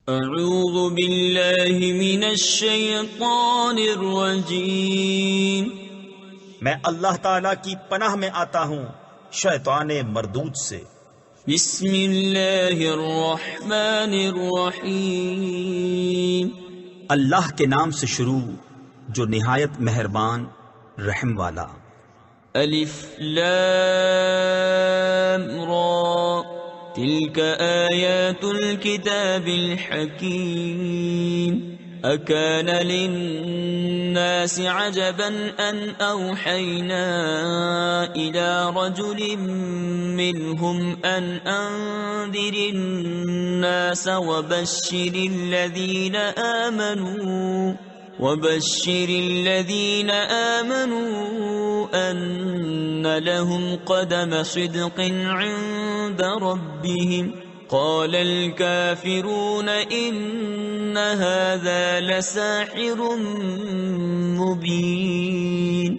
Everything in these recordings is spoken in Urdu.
اعوذ باللہ من الشیطان الرجیم، میں اللہ تعالی کی پناہ میں آتا ہوں شیطان مردود سے۔ بسم اللہ الرحمن الرحیم، اللہ کے نام سے شروع جو نہایت مہربان رحم والا۔ الف لام را، تلك آیات الكتاب الحکیم۔ اکان للناس عجبا ان اوحینا الى رجل منهم ان انذر الناس وبشر الذين آمنوا أن لهم قدم صدق عند ربهم، قال الكافرون إن هذا لساحر مبين۔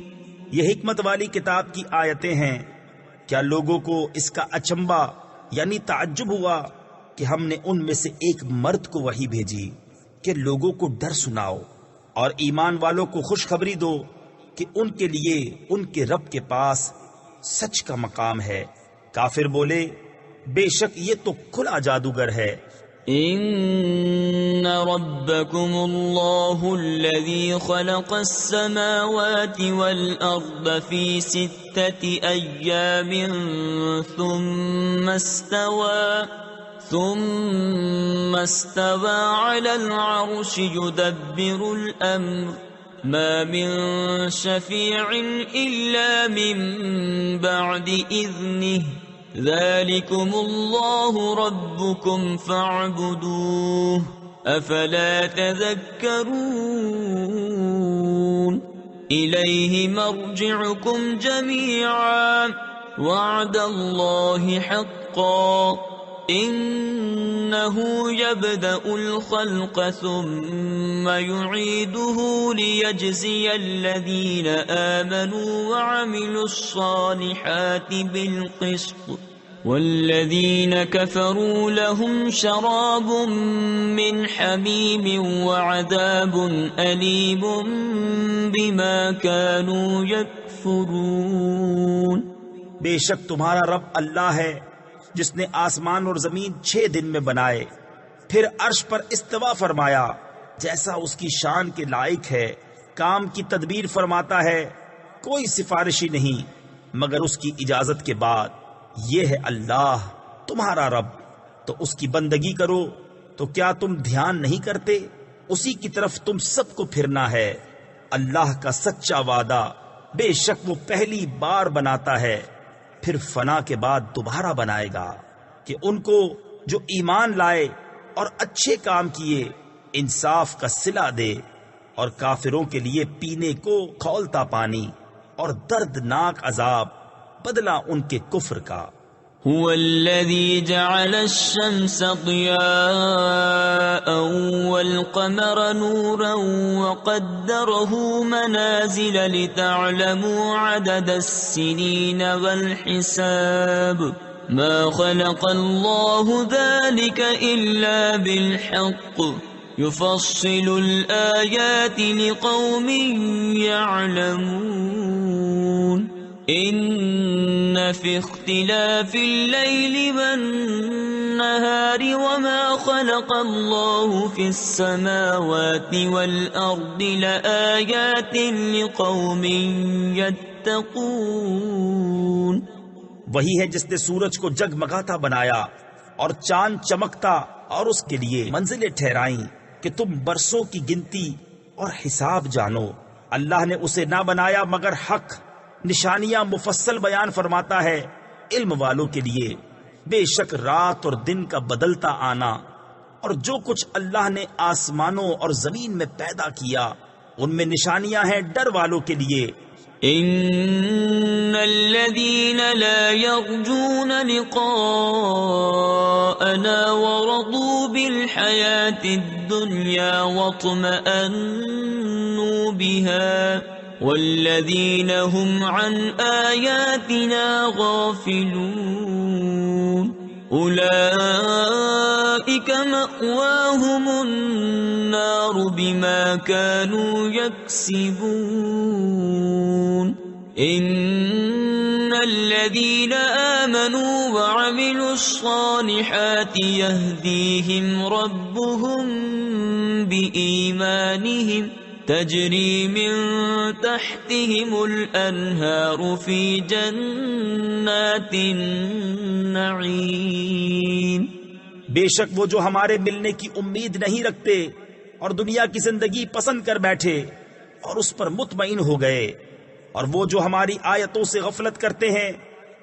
یہ حکمت والی کتاب کی آیتیں ہیں۔ کیا لوگوں کو اس کا اچنبا یعنی تعجب ہوا کہ ہم نے ان میں سے ایک مرد کو وحی بھیجی کہ لوگوں کو ڈر سناؤ اور ایمان والوں کو خوشخبری دو کہ ان کے لیے ان کے رب کے پاس سچ کا مقام ہے۔ کافر بولے بے شک یہ تو کھلا جادوگر ہے۔ ان ربکم اللہ الذی خلق السماوات والارض فی 6 ایام ثم استوى على العرش يدبر الأمر ما من شفيع إلا من بعد إذنه ذلكم الله ربكم فاعبدوه أفلا تذكرون إليه مرجعكم جميعا وعد الله حقا إنه يبدأ الخلق ثم يعيده ليجزي الذين آمنوا وعملوا الصالحات بالقسط والذين كفروا لهم شراب من حميم وعذاب أليم بما كانوا يكفرون۔ بے شک تمہارا رب اللہ ہے جس نے آسمان اور زمین 6 دن میں بنائے، پھر عرش پر استوا فرمایا جیسا اس کی شان کے لائق ہے، کام کی تدبیر فرماتا ہے، کوئی سفارشی نہیں مگر اس کی اجازت کے بعد۔ یہ ہے اللہ تمہارا رب، تو اس کی بندگی کرو۔ تو کیا تم دھیان نہیں کرتے؟ اسی کی طرف تم سب کو پھرنا ہے۔ اللہ کا سچا وعدہ، بے شک وہ پہلی بار بناتا ہے پھر فنا کے بعد دوبارہ بنائے گا، کہ ان کو جو ایمان لائے اور اچھے کام کیے انصاف کا صلہ دے، اور کافروں کے لیے پینے کو کھولتا پانی اور دردناک عذاب بدلہ ان کے کفر کا۔ هو الذي جعل الشمس ضياء والقمر نورا وقدره منازل لتعلموا عدد السنين والحساب ما خلق الله ذلك إلا بالحق يفصل الآيات لقوم يعلمون ان في اختلاف الليل والنهار وما خلق الله في السماوات والارض لآيات لقوم يتقون۔ وہی ہے جس نے سورج کو جگمگاتا بنایا اور چاند چمکتا اور اس کے لیے منزلیں ٹھہرائیں کہ تم برسوں کی گنتی اور حساب جانو۔ اللہ نے اسے نہ بنایا مگر حق، نشانیاں مفصل بیان فرماتا ہے علم والوں کے لیے۔ بے شک رات اور دن کا بدلتا آنا اور جو کچھ اللہ نے آسمانوں اور زمین میں پیدا کیا ان میں نشانیاں ہیں ڈر والوں کے لیے۔ ان الذين لا يرجون لقاءنا ورضوا بالحياة الدنيا واطمأنوا بها والذين هم عن آياتنا غافلون أولئك مأواهم النار بما كانوا يكسبون إن الذين آمنوا وعملوا الصالحات يهديهم ربهم بإيمانهم تجري من تحتهم الأنهار في جنات النعيم. بے شک وہ جو ہمارے ملنے کی امید نہیں رکھتے اور دنیا کی زندگی پسند کر بیٹھے اور اس پر مطمئن ہو گئے، اور وہ جو ہماری آیتوں سے غفلت کرتے ہیں،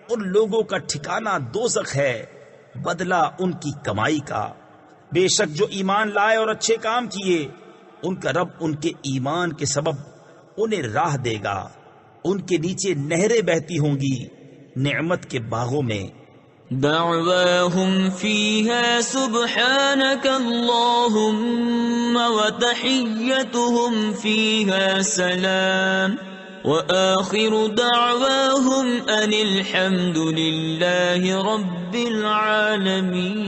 ان لوگوں کا ٹھکانہ دوزخ ہے، بدلہ ان کی کمائی کا. بے شک جو ایمان لائے اور اچھے کام کیے، ان کا رب ان کے ایمان کے سبب انہیں راہ دے گا، ان کے نیچے نہریں بہتی ہوں گی نعمت کے باغوں میں. دعواهم فيها سبحانك اللهم وتحيتهم فيها سلام وآخر دعواهم أن الحمد لله رب العالمين.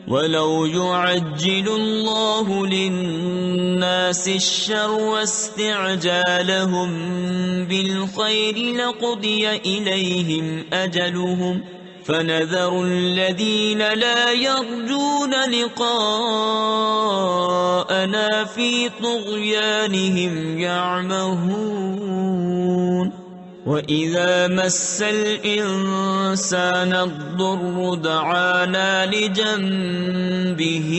ولو يعجل الله للناس الشر واستعجالهم بالخير لقضي إليهم أجلهم فنذر الذين لا يرجون لقاءنا في طغيانهم يعمهون. وَإِذَا مَسَّ الْإِنسَانَ الضُّرُّ دَعَانَا لِجَنبِهِ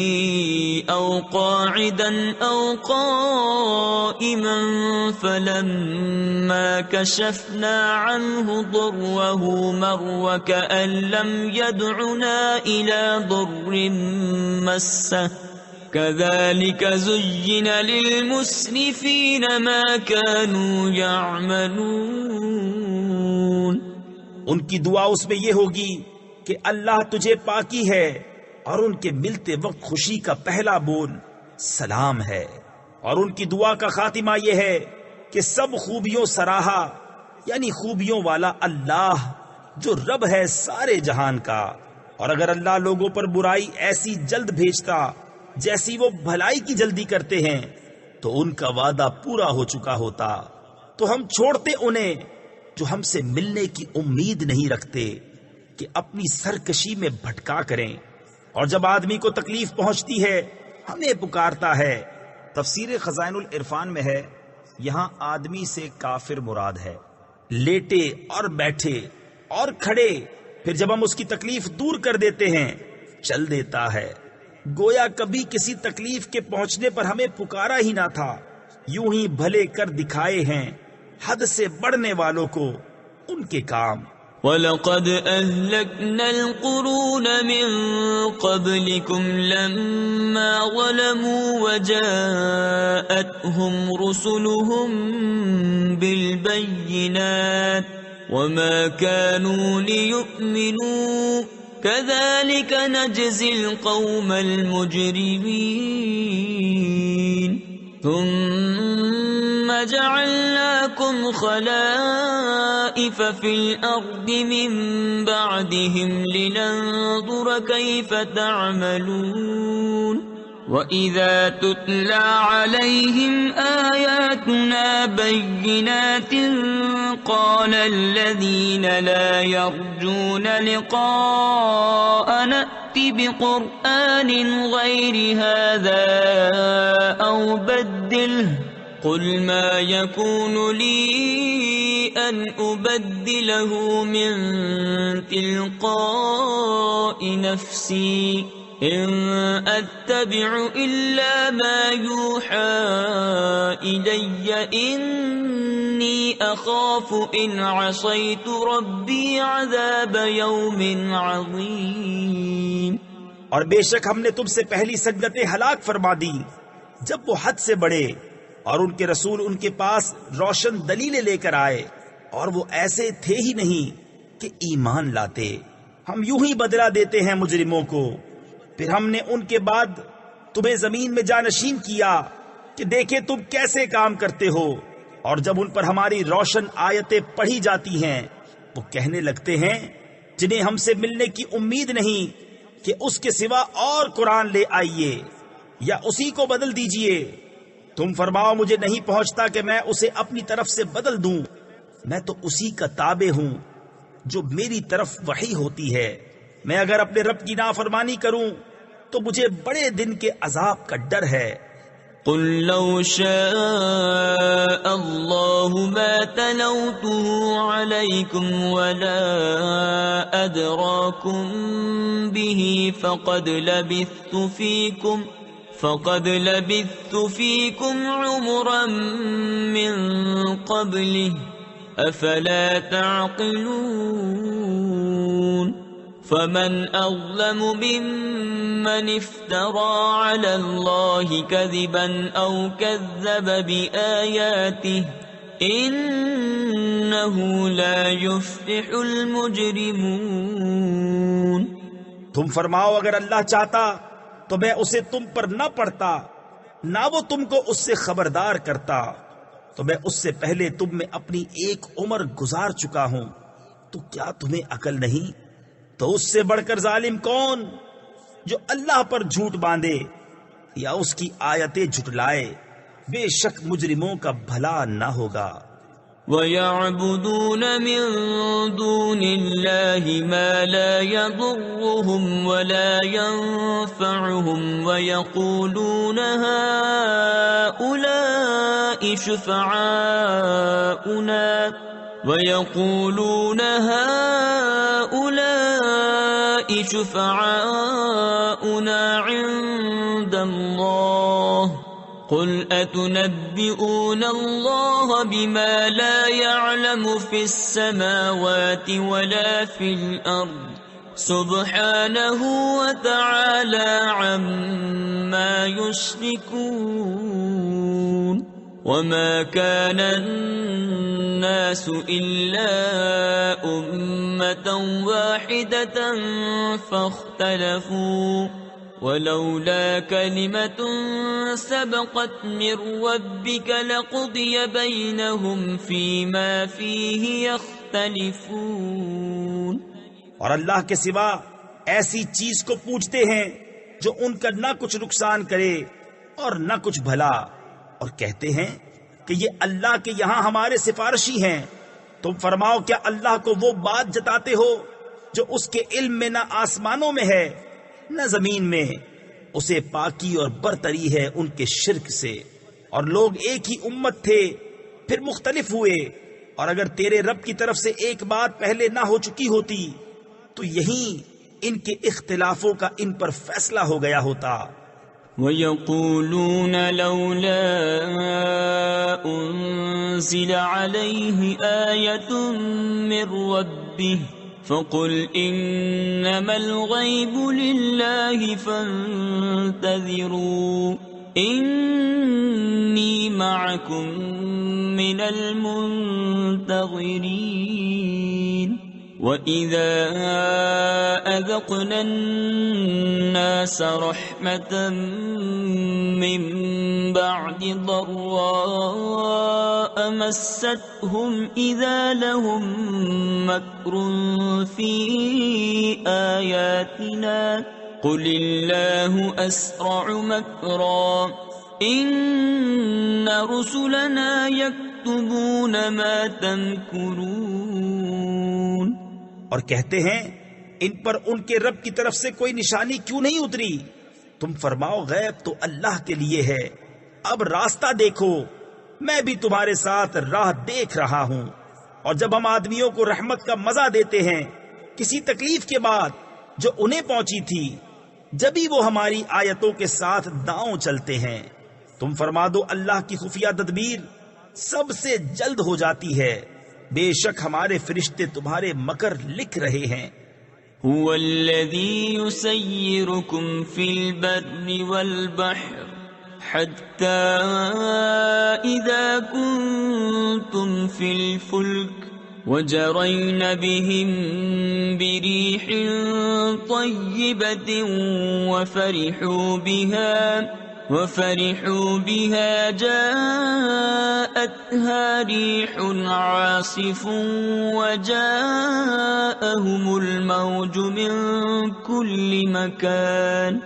أَوْ قَاعِدًا أَوْ قَائِمًا فَلَمَّا كَشَفْنَا عَنْهُ ضُرَّهُ مَرَّ كَأَن لَّمْ يَدْعُنَا إِلَى ضُرٍّ مَّسَّهُ كَذَلِكَ زُيِّنَ لِلْمُسْرِفِينَ مَا كَانُوا يَعْمَلُونَ. ان کی دعا اس میں یہ ہوگی کہ اللہ تجھے پاکی ہے، اور ان کے ملتے وقت خوشی کا پہلا بول سلام ہے، اور ان کی دعا کا خاتمہ یہ ہے کہ سب خوبیوں سراہا، یعنی خوبیوں والا اللہ جو رب ہے سارے جہان کا. اور اگر اللہ لوگوں پر برائی ایسی جلد بھیجتا جیسی وہ بھلائی کی جلدی کرتے ہیں تو ان کا وعدہ پورا ہو چکا ہوتا، تو ہم چھوڑتے انہیں جو ہم سے ملنے کی امید نہیں رکھتے کہ اپنی سرکشی میں بھٹکا کریں. اور جب آدمی کو تکلیف پہنچتی ہے ہمیں پکارتا ہے. تفسیر خزائن العرفان میں ہے یہاں آدمی سے کافر مراد ہے. لیٹے اور بیٹھے اور کھڑے، پھر جب ہم اس کی تکلیف دور کر دیتے ہیں چل دیتا ہے، گویا کبھی کسی تکلیف کے پہنچنے پر ہمیں پکارا ہی نہ تھا. یوں ہی بھلے کر دکھائے ہیں حد سے بڑھنے والوں کو ان کے کام. وَلَقَدْ أَهْلَكْنَا الْقُرُونَ مِنْ قَبْلِكُمْ لَمَّا ظَلَمُوا وَجَاءَتْهُمْ رُسُلُهُم بِالْبَيِّنَاتِ وَمَا كَانُوا لِيُؤْمِنُوا كَذَلِكَ نَجْزِي الْقَوْمَ الْمُجْرِمِينَ. ثُمَّ جَعَلْنَاكُمْ خَلَائِفَ فِي الْأَرْضِ مِنْ بَعْدِهِمْ لِنَنْظُرَ كَيْفَ تَعْمَلُونَ. وَإِذَا تُتْلَى عَلَيْهِمْ آيَاتُنَا بَيِّنَاتٍ قَالَ الَّذِينَ لَا يَرْجُونَ لِقَاءَنَا ائْتِ بِقُرْآنٍ غَيْرِ هَذَا أَوْ بَدِّلْهُ قُلْ مَا يَكُونُ لِي أَنْ أُبَدِّلَهُ مِنْ تِلْقَاءِ نَفْسِي إِنْ أَتَّبِعُ إِلَّا مَا يُوحَى إِلَيَّ إِنِّي أَخَافُ إِنْ عَصَيْتُ رَبِّي عَذَابَ يَوْمٍ عَظِيمٍ. اور بے شک ہم نے تم سے پہلی سنگتیں ہلاک فرما دی جب وہ حد سے بڑھے اور ان کے رسول ان کے پاس روشن دلیلیں لے کر آئے اور وہ ایسے تھے ہی نہیں کہ ایمان لاتے. ہم یوں ہی بدلہ دیتے ہیں مجرموں کو. پھر ہم نے ان کے بعد تمہیں زمین میں جانشین کیا کہ دیکھے تم کیسے کام کرتے ہو. اور جب ان پر ہماری روشن آیتیں پڑھی جاتی ہیں وہ کہنے لگتے ہیں جنہیں ہم سے ملنے کی امید نہیں کہ اس کے سوا اور قرآن لے آئیے یا اسی کو بدل دیجئے۔ تم فرماؤ مجھے نہیں پہنچتا کہ میں اسے اپنی طرف سے بدل دوں، میں تو اسی کا تابع ہوں جو میری طرف وحی ہوتی ہے۔ میں اگر اپنے رب کی نافرمانی کروں تو مجھے بڑے دن کے عذاب کا ڈر ہے۔ قل لو شاء الله ما تلوته عليكم ولا أدراكم به فقد لبثت فيكم عمرا من قبله أفلا تعقلون فمن أظلم ممن افترى على الله كذبا أو كذب بآياته إنه لا يفلح المجرمون۔ تم فرماؤ اگر اللہ چاہتا تو میں اسے تم پر نہ پڑھتا، نہ وہ تم کو اس سے خبردار کرتا، تو میں اس سے پہلے تم میں اپنی ایک عمر گزار چکا ہوں، تو کیا تمہیں عقل نہیں؟ تو اس سے بڑھ کر ظالم کون جو اللہ پر جھوٹ باندھے یا اس کی آیتیں جھٹلائے؟ بے شک مجرموں کا بھلا نہ ہوگا۔ وَيَعْبُدُونَ مِن دُونِ اللَّهِ مَا لَا يَضُرُّهُمْ وَلَا يَنفَعُهُمْ وَيَقُولُونَ هَؤُلَاءِ شُفَعَاؤُنَا عِندَ اللَّهِ قُلْ أَتُنَبِّئُونَ اللَّهَ بِمَا لَا يَعْلَمُ فِي السَّمَاوَاتِ وَلَا فِي الْأَرْضِ سُبْحَانَهُ وَتَعَالَى عَمَّا يُشْرِكُونَ۔ وَمَا كَانَ النَّاسُ إِلَّا أُمَّةً وَاحِدَةً فَاخْتَلَفُوا وَلَوْلَا كَلِمَةٌ سَبَقَتْ مِنْ رَبِّكَ لَقُضِيَ بَيْنَهُمْ فِيمَا فِيهِ يَخْتَلِفُونَ۔ اور اللہ کے سوا ایسی چیز کو پوجتے ہیں جو ان کا نہ کچھ نقصان کرے اور نہ کچھ بھلا، اور کہتے ہیں کہ یہ اللہ کے یہاں ہمارے سفارشی ہیں۔ تم فرماؤ کیا اللہ کو وہ بات جتاتے ہو جو اس کے علم میں نہ آسمانوں میں ہے نہ زمین میں؟ اسے پاکی اور برتری ہے ان کے شرک سے۔ اور لوگ ایک ہی امت تھے پھر مختلف ہوئے، اور اگر تیرے رب کی طرف سے ایک بات پہلے نہ ہو چکی ہوتی تو یہیں ان کے اختلافوں کا ان پر فیصلہ ہو گیا ہوتا۔ وَيَقُولُونَ لَوْلَا أُنزِلَ عَلَيْهِ آيَةٌ مِّن رَّبِّهِ فَقُلْ إِنَّمَا الْغَيْبُ لِلَّهِ فَانتَظِرُوا إِنِّي مَعَكُم مِّنَ الْمُنتَظِرِينَ۔ وَإِذَا أَذَقْنَا النَّاسَ رَحْمَةً مِّن بَعْدِ ضَرَّاءَ مَسَّتْهُمْ إِذَا لَهُم مَّكْرٌ فِي آيَاتِنَا قُلِ اللَّهُ أَسْرَعُ مَكْرًا إِنَّ رُسُلَنَا يَكْتُبُونَ مَا تَمْكُرُونَ۔ اور کہتے ہیں ان پر ان کے رب کی طرف سے کوئی نشانی کیوں نہیں اتری؟ تم فرماؤ غیب تو اللہ کے لیے ہے، اب راستہ دیکھو، میں بھی تمہارے ساتھ راہ دیکھ رہا ہوں۔ اور جب ہم آدمیوں کو رحمت کا مزہ دیتے ہیں کسی تکلیف کے بعد جو انہیں پہنچی تھی، جبھی وہ ہماری آیتوں کے ساتھ داؤں چلتے ہیں۔ تم فرما دو اللہ کی خفیہ تدبیر سب سے جلد ہو جاتی ہے، بے شک ہمارے فرشتے تمہارے مکر لکھ رہے ہیں۔ هو الذي يسيركم في البر والبحر حتى إذا كنتم في الفلك وجرين بهم بريح طيبة وفرحوا بها جاءتها ريح عاصف وجاءهم الموج من كل مكان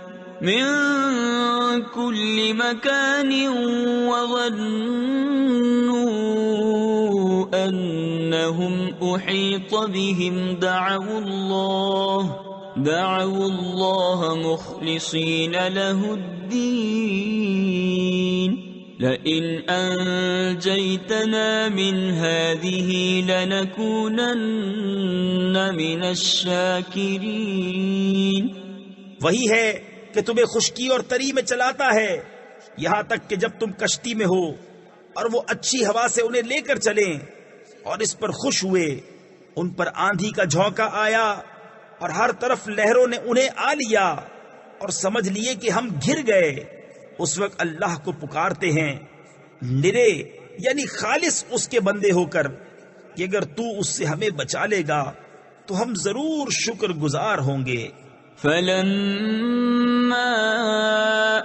وظنوا أنهم أحيط بهم دعوا الله مخلصين له الدين لئن أنجيتنا من هذه لنكونن من الشاكرين. وہی ہے کہ تمہیں خشکی اور تری میں چلاتا ہے یہاں تک کہ جب تم کشتی میں ہو اور وہ اچھی ہوا سے انہیں لے کر چلیں اور اس پر خوش ہوئے. ان پر آندھی کا جھونکا آیا اور ہر طرف لہروں نے انہیں آ لیا اور سمجھ لیے کہ ہم گر گئے. اس وقت اللہ کو پکارتے ہیں نرے یعنی خالص اس کے بندے ہو کر کہ اگر تو اس سے ہمیں بچا لے گا تو ہم ضرور شکر گزار ہوں گے. فلما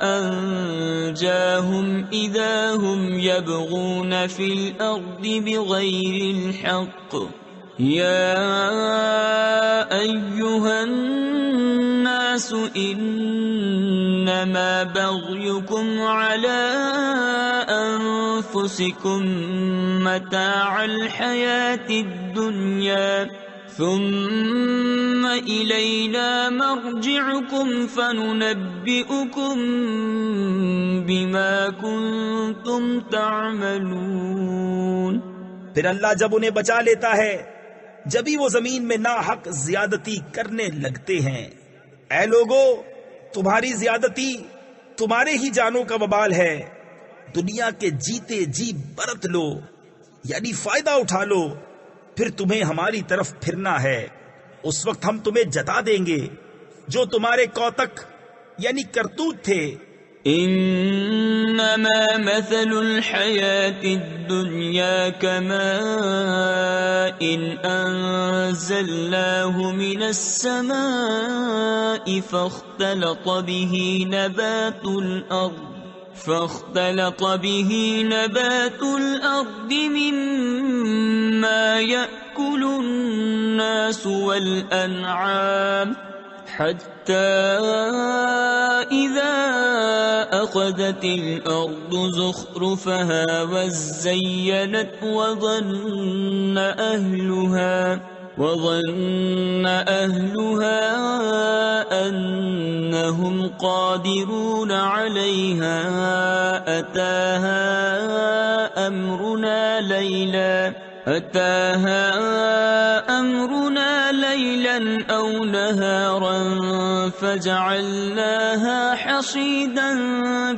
أنجاهم إذا هم يبغون في الأرض بغير الحق يا أيها الناس إنما بغيكم على أنفسكم متاع الحياة الدنيا ثم إلينا مرجعكم فننبئكم بما كنتم تعملون. پھر اللہ جب انہیں بچا لیتا ہے جبھی وہ زمین میں ناحق زیادتی کرنے لگتے ہیں. اے لوگو تمہاری زیادتی تمہارے ہی جانوں کا وبال ہے. دنیا کے جیتے جی برت لو یعنی فائدہ اٹھا لو پھر تمہیں ہماری طرف پھرنا ہے. اس وقت ہم تمہیں جتا دیں گے جو تمہارے کوتک یعنی کرتوت تھے. انما مثل الحياة الدنيا كماء انزلناه من السماء فاختلط به نبات الأرض مما يأكل الناس والأنعام حتى إذا أخذت الأرض زخرفها وزينت وظن أهلها أنهم قادرون عليها أتاها أمرنا ليلا أو نهارا فجعلناها حصيدا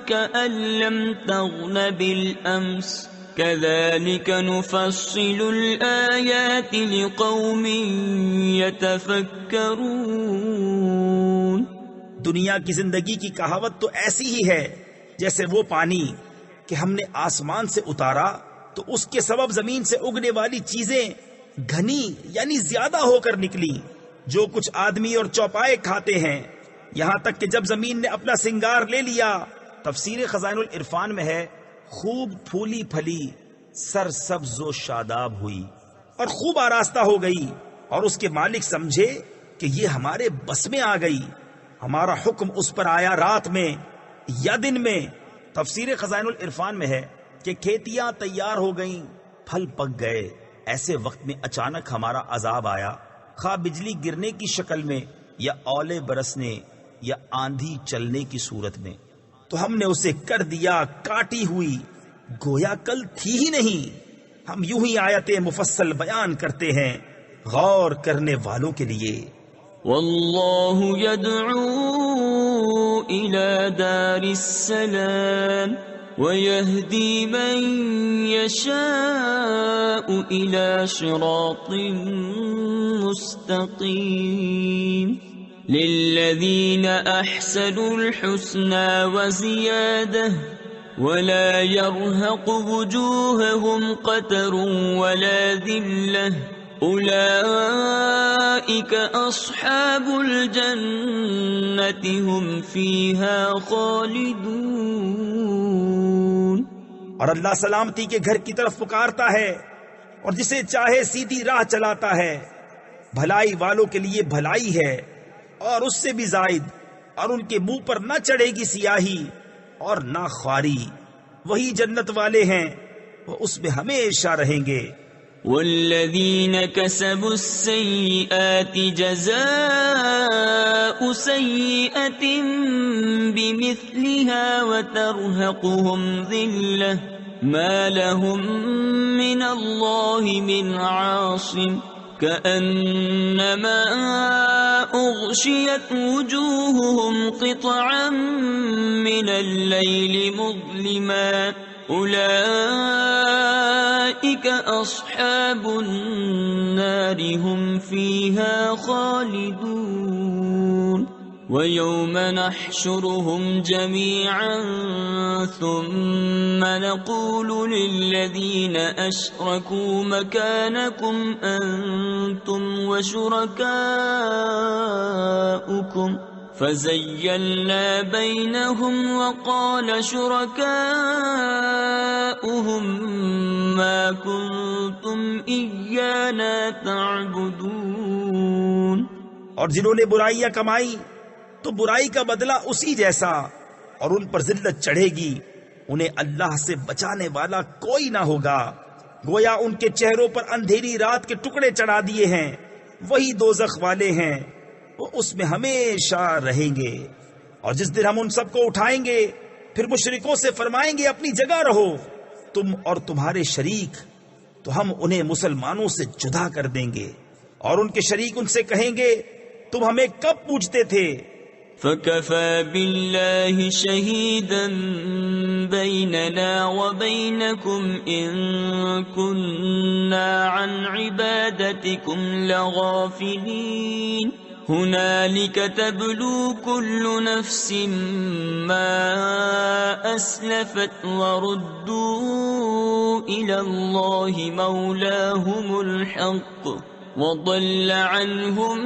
كأن لم تغن بالأمس كذلك نفصل الآيات لقوم يتفكرون. دنیا کی زندگی کی کہاوت تو ایسی ہی ہے جیسے وہ پانی کہ ہم نے آسمان سے اتارا تو اس کے سبب زمین سے اگنے والی چیزیں گھنی یعنی زیادہ ہو کر نکلی جو کچھ آدمی اور چوپائے کھاتے ہیں یہاں تک کہ جب زمین نے اپنا سنگار لے لیا. تفسیر خزائن العرفان میں ہے خوب پھولی پھلی سر سبز و شاداب ہوئی اور خوب آراستہ ہو گئی اور اس کے مالک سمجھے کہ یہ ہمارے بس میں آ گئی. ہمارا حکم اس پر آیا رات میں یا دن میں. تفسیر خزائن العرفان میں ہے کہ کھیتیاں تیار ہو گئیں پھل پک گئے. ایسے وقت میں اچانک ہمارا عذاب آیا خواہ بجلی گرنے کی شکل میں یا اولے برسنے یا آندھی چلنے کی صورت میں تو ہم نے اسے کر دیا کاٹی ہوئی گویا کل تھی ہی نہیں. ہم یوں ہی آیتیں مفصل بیان کرتے ہیں غور کرنے والوں کے لیے. واللہ يدعو الى دار السلام ويهدي من يشاء الى صراط مستقيم. للذين احسنوا الحسنى وزيادة ولا يرهق وجوههم قتر ولا ذلة أولئك أصحاب الجنة هم فيها خالدون. اور اللہ سلامتی کے گھر کی طرف پکارتا ہے اور جسے چاہے سیدھی راہ چلاتا ہے. بھلائی والوں کے لیے بھلائی ہے اور اس سے بھی زائد، اور ان کے منہ پر نہ چڑھے گی سیاہی اور نہ خواری. وہی جنت والے ہیں، وہ اس میں ہمیشہ رہیں گے. والذین کسبوا السیئات جزاء سیئة بمثلها وترهقهم ذلة ما لهم من اللہ من عاصم كأنما أغشيت وجوههم قطعا من الليل مظلما أولئك أصحاب النار هم فيها خالدون. ويوم نحشرهم جميعا ثم نقول للذين أشركوا مكانكم أنتم وشركاؤكم فزيلنا بينهم وقال شركاؤهم ما كنتم إيانا تعبدون. اور جنہوں نے برائیاں کمائی تو برائی کا بدلہ اسی جیسا، اور ان پر ذلت چڑھے گی. انہیں اللہ سے بچانے والا کوئی نہ ہوگا. گویا ان کے چہروں پر اندھیری رات کے ٹکڑے چڑھا دیے ہیں. وہی دوزخ والے ہیں، وہ اس میں ہمیشہ رہیں گے. اور جس دن ہم ان سب کو اٹھائیں گے پھر مشرکوں سے فرمائیں گے اپنی جگہ رہو، تم اور تمہارے شریک، تو ہم انہیں مسلمانوں سے جدا کر دیں گے. اور ان کے شریک ان سے کہیں گے تم ہمیں کب پوچھتے تھے؟ فَكَفَى بِاللَّهِ شَهِيدًا بَيْنَنَا وَبَيْنَكُمْ إِن كُنَّا عَنْ عِبَادَتِكُمْ لَغَافِلِينَ. هُنَالِكَ تَبْلُو كُلُّ نَفْسٍ مَا أَسْلَفَتْ وَرُدُّوا إِلَى اللَّهِ مَوْلَاهُمُ الْحَقِّ وَضَلَّ عَنْهُمْ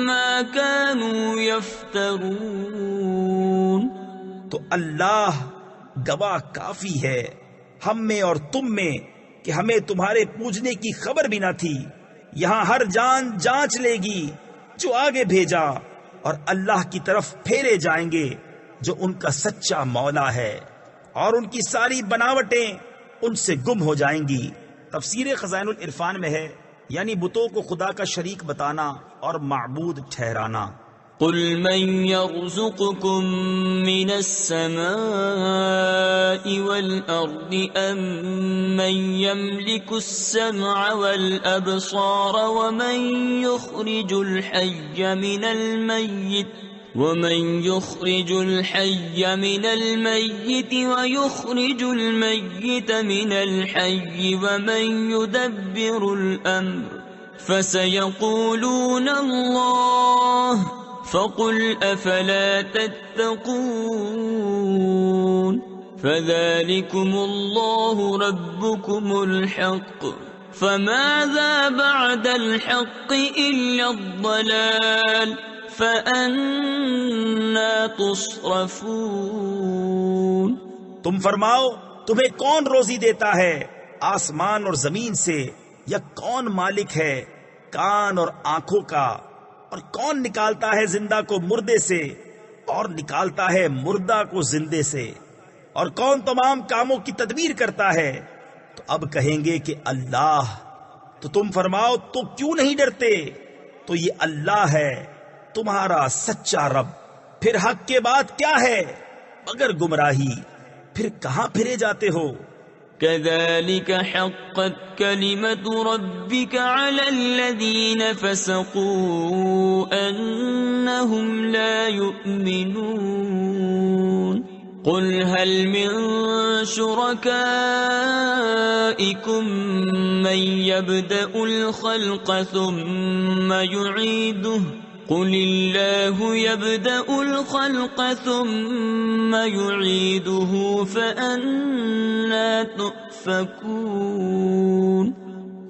مَا كَانُوا يَفْتَرُونَ. تو اللہ گواہ کافی ہے ہم میں اور تم میں کہ ہمیں تمہارے پوجنے کی خبر بھی نہ تھی. یہاں ہر جان جانچ لے گی جو آگے بھیجا، اور اللہ کی طرف پھیرے جائیں گے جو ان کا سچا مولا ہے، اور ان کی ساری بناوٹیں ان سے گم ہو جائیں گی. تفسیر خزائن العرفان میں ہے، یعنی بتوں کو خدا کا شریک بتانا اور معبود ٹھہرانا. قل من يرزقكم من السماء والأرض أم من يملك السمع والأبصار ومن يخرج الحي من الميت ويخرج الميت من الحي ومن يدبر الأمر فسيقولون الله فقل أفلا تتقون. فذلكم الله ربكم الحق فماذا بعد الحق إلا الضلال فأنا تصرفون. تم فرماؤ تمہیں کون روزی دیتا ہے آسمان اور زمین سے، یا کون مالک ہے کان اور آنکھوں کا، اور کون نکالتا ہے زندہ کو مردے سے اور نکالتا ہے مردہ کو زندے سے، اور کون تمام کاموں کی تدبیر کرتا ہے؟ تو اب کہیں گے کہ اللہ. تو تم فرماؤ تو کیوں نہیں ڈرتے؟ تو یہ اللہ ہے تمہارا سچا رب. پھر حق کے بعد کیا ہے مگر گمراہی؟ پھر کہاں پھرے جاتے ہو؟ كذلك حقت كلمة ربك على الذين فسقوا أنهم لا يؤمنون. قل هل من شركائكم من يبدأ الخلق ثم يعيده قل الله يبدأ الخلق ثم يعيده فأنا تؤفكون.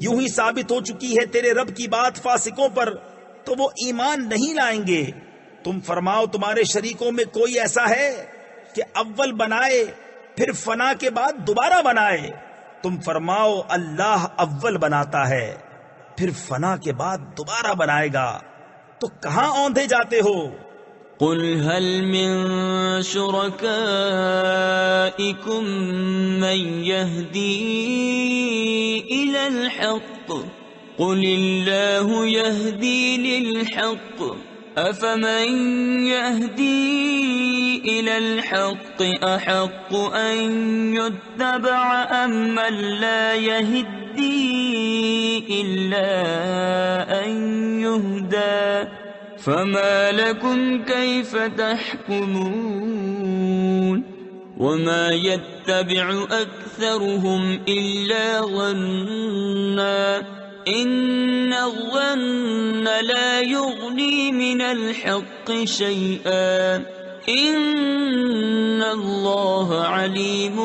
یوں ہی ثابت ہو چکی ہے تیرے رب کی بات فاسقوں پر تو وہ ایمان نہیں لائیں گے۔ تم فرماؤ تمہارے شریکوں میں کوئی ایسا ہے کہ اول بنائے پھر فنا کے بعد دوبارہ بنائے؟ تم فرماؤ اللہ اول بناتا ہے پھر فنا کے بعد دوبارہ بنائے گا، تو کہاں اوندھے جاتے ہو؟ قل هل من شركائكم من يهدي إلى الحق قل الله يهدي للحق أفمن يهدي إلى الحق أحق أن يتبع أم من لا يهدي إلا أن يهدى فما لكم كيف تحكمون وما يتبع أكثرهم إلا ظنا إن الظن لا يغني من الحق شيئا إن الله عليم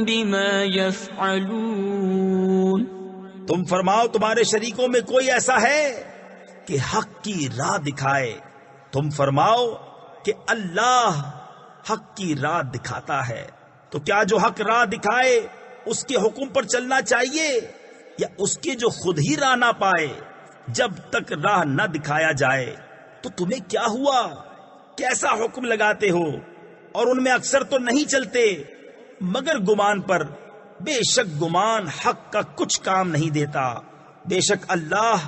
بما يفعلون۔ تم فرماؤ تمہارے شریکوں میں کوئی ایسا ہے کہ حق کی راہ دکھائے؟ تم فرماؤ کہ اللہ حق کی راہ دکھاتا ہے، تو کیا جو حق راہ دکھائے اس کے حکم پر چلنا چاہیے یا اس کے جو خود ہی راہ نہ پائے؟ جب تک راہ نہ دکھایا جائے تو تمہیں کیا ہوا؟ کیسا حکم لگاتے ہو؟ اور ان میں اکثر تو نہیں چلتے مگر گمان پر۔ بے شک گمان حق کا کچھ کام نہیں دیتا، بے شک اللہ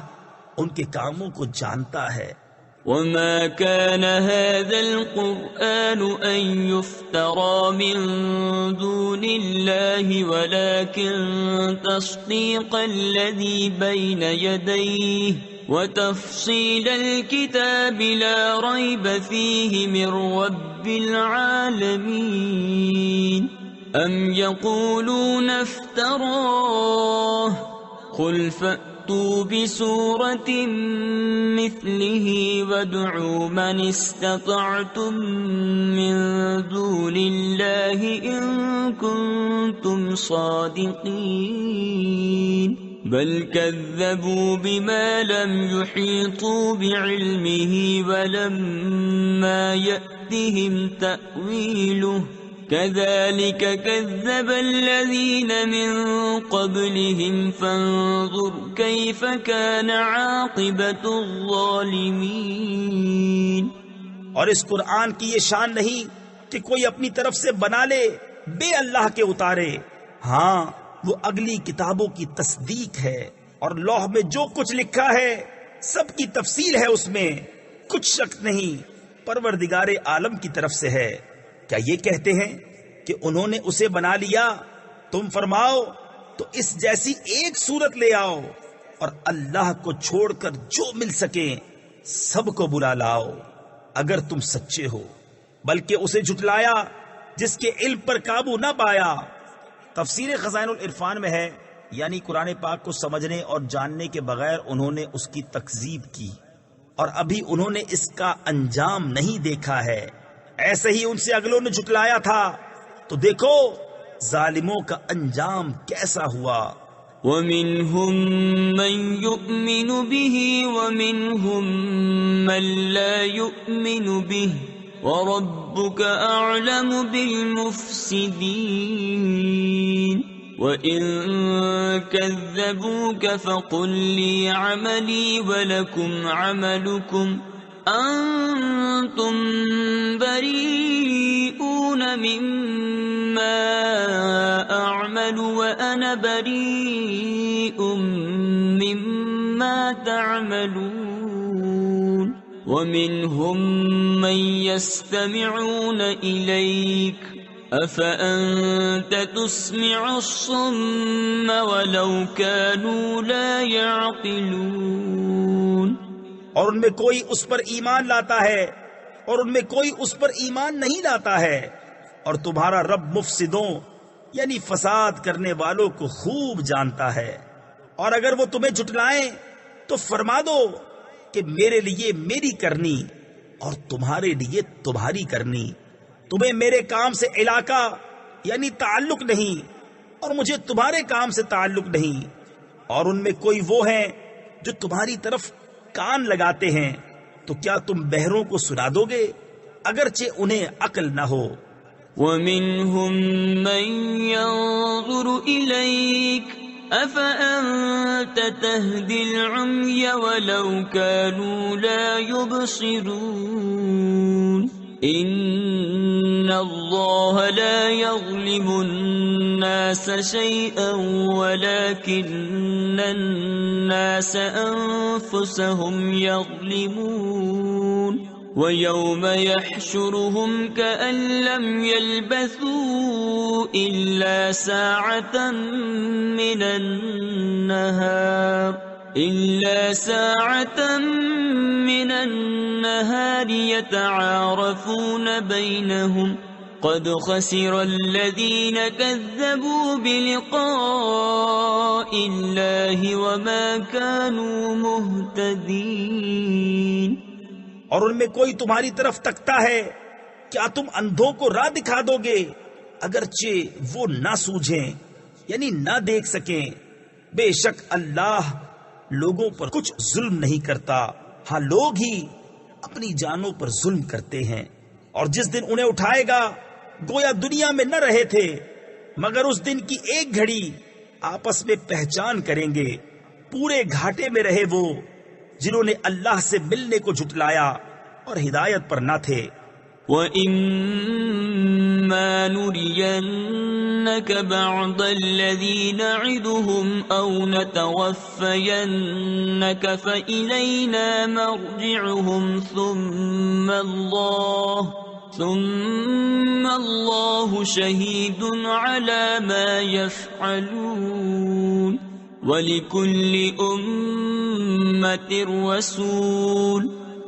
ان کے کاموں کو جانتا ہے۔ وما كان هذا القرآن أن يفترى من دون الله ولكن تصديق الذي بين يديه وتفصيل الكتاب لا ريب فيه من رب العالمين أم يقولون افتراه قل فأتوا بسورة مثله وادعوا من استطعتم من دون الله إن كنتم صادقين بل كذبوا بما لم يحيطوا بعلمه ولما يأتهم تأويله كذلك كذب الذين من قبلهم فانظر كيف كان عاقبة الظالمين۔ اور اس قرآن کی یہ شان نہیں کہ کوئی اپنی طرف سے بنا لے بے اللہ کے اتارے، ہاں وہ اگلی کتابوں کی تصدیق ہے اور لوح میں جو کچھ لکھا ہے سب کی تفصیل ہے، اس میں کچھ شک نہیں، پروردگار عالم کی طرف سے ہے۔ کیا یہ کہتے ہیں کہ انہوں نے اسے بنا لیا؟ تم فرماؤ تو اس جیسی ایک صورت لے آؤ اور اللہ کو چھوڑ کر جو مل سکے سب کو بلا لاؤ اگر تم سچے ہو، بلکہ اسے جھٹلایا جس کے علم پر قابو نہ پایا۔ تفسیر خزائن العرفان میں ہے، یعنی قرآن پاک کو سمجھنے اور جاننے کے بغیر انہوں نے اس کی تکذیب کی اور ابھی انہوں نے اس کا انجام نہیں دیکھا ہے، ایسے ہی ان سے اگلوں نے جھٹلایا تھا، تو دیکھو ظالموں کا انجام کیسا ہوا۔ وَمِنْهُمْ مَنْ يُؤْمِنُ بِهِ وَمِنْهُمْ مَنْ لَا يُؤْمِنُ بِهِ وَرَبُّكَ أَعْلَمُ بِالْمُفْسِدِينَ وَإِن كَذَّبُوكَ فَقُلْ لِي عَمَلِي وَلَكُمْ عَمَلُكُمْ أَنْتُمْ بَرِيئُونَ مِمَّا أَعْمَلُ وَأَنَا بَرِيءٌ مِمَّا تَعْمَلُونَ وَمِنْهُمْ مَنْ يَسْتَمِعُونَ إِلَيْكَ أَفَأَنْتَ تُسْمِعُ الصُّمَّ وَلَوْ كَانُوا لَا يَعْقِلُونَ۔ اور ان میں کوئی اس پر ایمان لاتا ہے اور ان میں کوئی اس پر ایمان نہیں لاتا ہے، اور تمہارا رب مفسدوں یعنی فساد کرنے والوں کو خوب جانتا ہے۔ اور اگر وہ تمہیں جھٹلائیں تو فرما دو کہ میرے لیے میری کرنی اور تمہارے لیے تمہاری کرنی، تمہیں میرے کام سے علاقہ یعنی تعلق نہیں اور مجھے تمہارے کام سے تعلق نہیں، اور ان میں کوئی وہ ہیں جو تمہاری طرف کان لگاتے ہیں، تو کیا تم بہروں کو سنا دو گے اگرچہ انہیں عقل نہ ہو؟ وَمِنْهُمْ مَنْ يَنظُرُ إِلَيْكَ أَفَأَنْتَ تَهْدِي الْعُمْيَ وَلَوْ كَانُوا لَا يُبْصِرُونَ إِنَّ اللَّهَ لَا يَظْلِمُ النَّاسَ شَيْئًا وَلَكِنَّ النَّاسَ أَنفُسَهُمْ يَظْلِمُونَ وَيَوْمَ يَحْشُرُهُمْ كَأَنْ لَمْ يَلْبَثُوا إِلَّا سَاعَةً مِّنَ النَّهَارِ يَتَعَارَفُونَ بَيْنَهُمْ قَدْ خَسِرَ الَّذِينَ كَذَّبُوا بِلِقَاءِ اللَّهِ وَمَا كَانُوا مُهْتَدِينَ۔ اور ان میں کوئی تمہاری طرف تکتا ہے، کیا تم اندھوں کو راہ دکھا دو گے اگرچہ وہ نہ سوجھیں، یعنی نہ دیکھ سکیں؟ بے شک اللہ لوگوں پر کچھ ظلم نہیں کرتا، ہاں لوگ ہی اپنی جانوں پر ظلم کرتے ہیں۔ اور جس دن انہیں اٹھائے گا گویا دنیا میں نہ رہے تھے، مگر اس دن کی ایک گھڑی آپس میں پہچان کریں گے۔ پورے گھاٹے میں رہے وہ جنہوں نے اللہ سے ملنے کو جھٹلایا اور ہدایت پر نہ تھے۔ وَإِمَّا نُرِيَنَّكَ بَعْضَ الَّذِي نَعِدُهُمْ أَوْ نَتَوَفَّيَنَّكَ فَإِلَيْنَا مَرْجِعُهُمْ ثُمَّ اللَّهُ شَهِيدٌ عَلَى مَا يَفْعَلُونَ وَلِكُلِّ أُمَّةٍ رَسُولٌ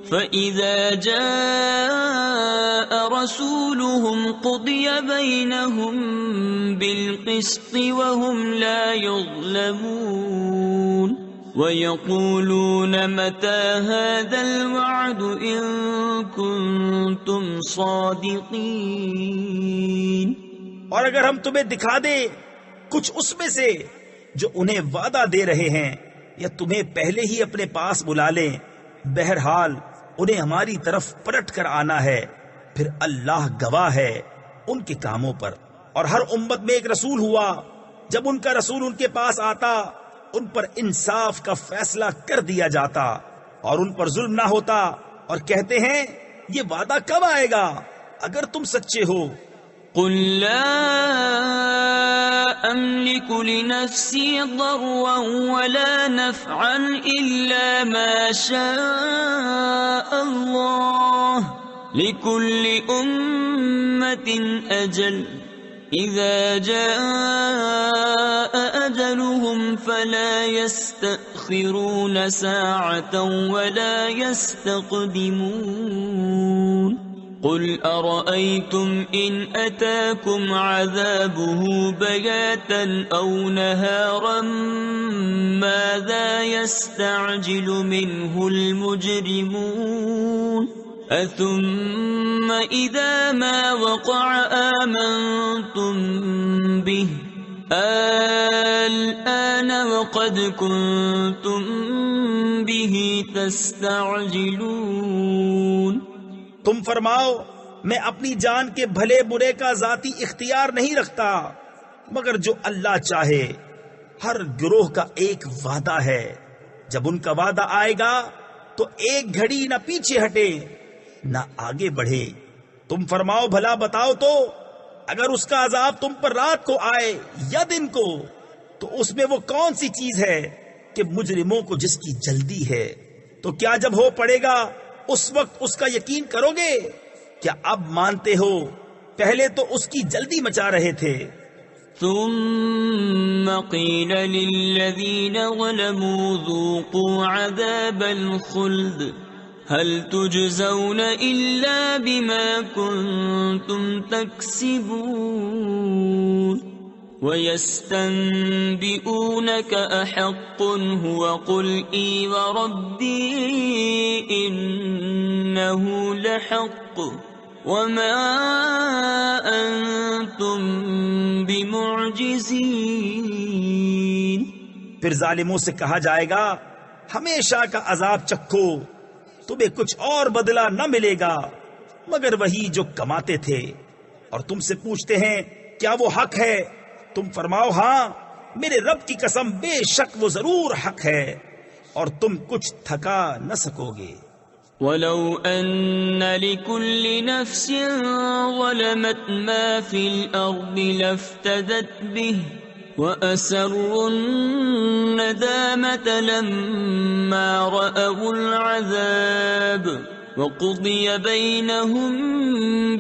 فَإِذَا جَاءَ رَسُولُهُمْ قُضِيَ بَيْنَهُمْ بِالْقِسْطِ وَهُمْ لَا يُظْلَمُونَ وَيَقُولُونَ مَتَى هَذَا الْوَعْدُ إِن كُنتُمْ صَادِقِينَ۔ اور اگر ہم تمہیں دکھا دیں کچھ اس میں سے جو انہیں وعدہ دے رہے ہیں، یا تمہیں پہلے ہی اپنے پاس بلا لیں، بہرحال انہیں ہماری طرف پلٹ کر آنا ہے، پھر اللہ گواہ ہے ان کے کاموں پر۔ اور ہر امت میں ایک رسول ہوا، جب ان کا رسول ان کے پاس آتا ان پر انصاف کا فیصلہ کر دیا جاتا اور ان پر ظلم نہ ہوتا، اور کہتے ہیں یہ وعدہ کب آئے گا اگر تم سچے ہو۔ قُل لَّا أَمْلِكُ لِنَفْسِي ضَرًّا وَلَا نَفْعًا إِلَّا مَا شَاءَ اللَّهُ لِكُلِّ أُمَّةٍ أَجَلٌ إِذَا جَاءَ أَجَلُهُمْ فَلَا يَسْتَأْخِرُونَ سَاعَةً وَلَا يَسْتَقْدِمُونَ قُلْ أَرَأَيْتُمْ إِنْ أَتَاكُمْ عَذَابُهُ بَيَاتًا أَوْ نَهَارًا مَاذَا يَسْتَعْجِلُ مِنْهُ الْمُجْرِمُونَ أَثُمَّ إِذَا مَا وَقَعَ آمَنْتُمْ بِهِ الْآنَ وَقَدْ كُنْتُمْ بِهِ تَسْتَعْجِلُونَ۔ تم فرماؤ میں اپنی جان کے بھلے برے کا ذاتی اختیار نہیں رکھتا، مگر جو اللہ چاہے۔ ہر گروہ کا ایک وعدہ ہے، جب ان کا وعدہ آئے گا تو ایک گھڑی نہ پیچھے ہٹے نہ آگے بڑھے۔ تم فرماؤ بھلا بتاؤ تو اگر اس کا عذاب تم پر رات کو آئے یا دن کو، تو اس میں وہ کون سی چیز ہے کہ مجرموں کو جس کی جلدی ہے؟ تو کیا جب ہو پڑے گا اس وقت اس کا یقین کرو گے؟ کیا اب مانتے ہو؟ پہلے تو اس کی جلدی مچا رہے تھے۔ ثم قيل للذين ظلموا ذوقوا عذاب الخلد هل تجزون إلا بما كنتم تكسبون ويستنبئونك أحق هو قل إي وربي إنه لحق وما أنتم بمعجزين پھر ظالموں سے کہا جائے گا ہمیشہ کا عذاب چکھو، تمہیں کچھ اور بدلہ نہ ملے گا مگر وہی جو کماتے تھے۔ اور تم سے پوچھتے ہیں کیا وہ حق ہے؟ تم فرماؤ ہاں، میرے رب کی قسم بے شک وہ ضرور حق ہے، اور تم کچھ تھکا نہ سکو گے۔ وَلَوْ أَنَّ لِكُلِّ نَفْسٍ ظَلَمَتْ مَا فِي الْأَرْضِ لَافْتَدَتْ بِهِ وَأَسَرُّوا النَّدَامَةَ لَمَّا رَأَوُا الْعَذَابَ وَقُضِيَ بَيْنَهُم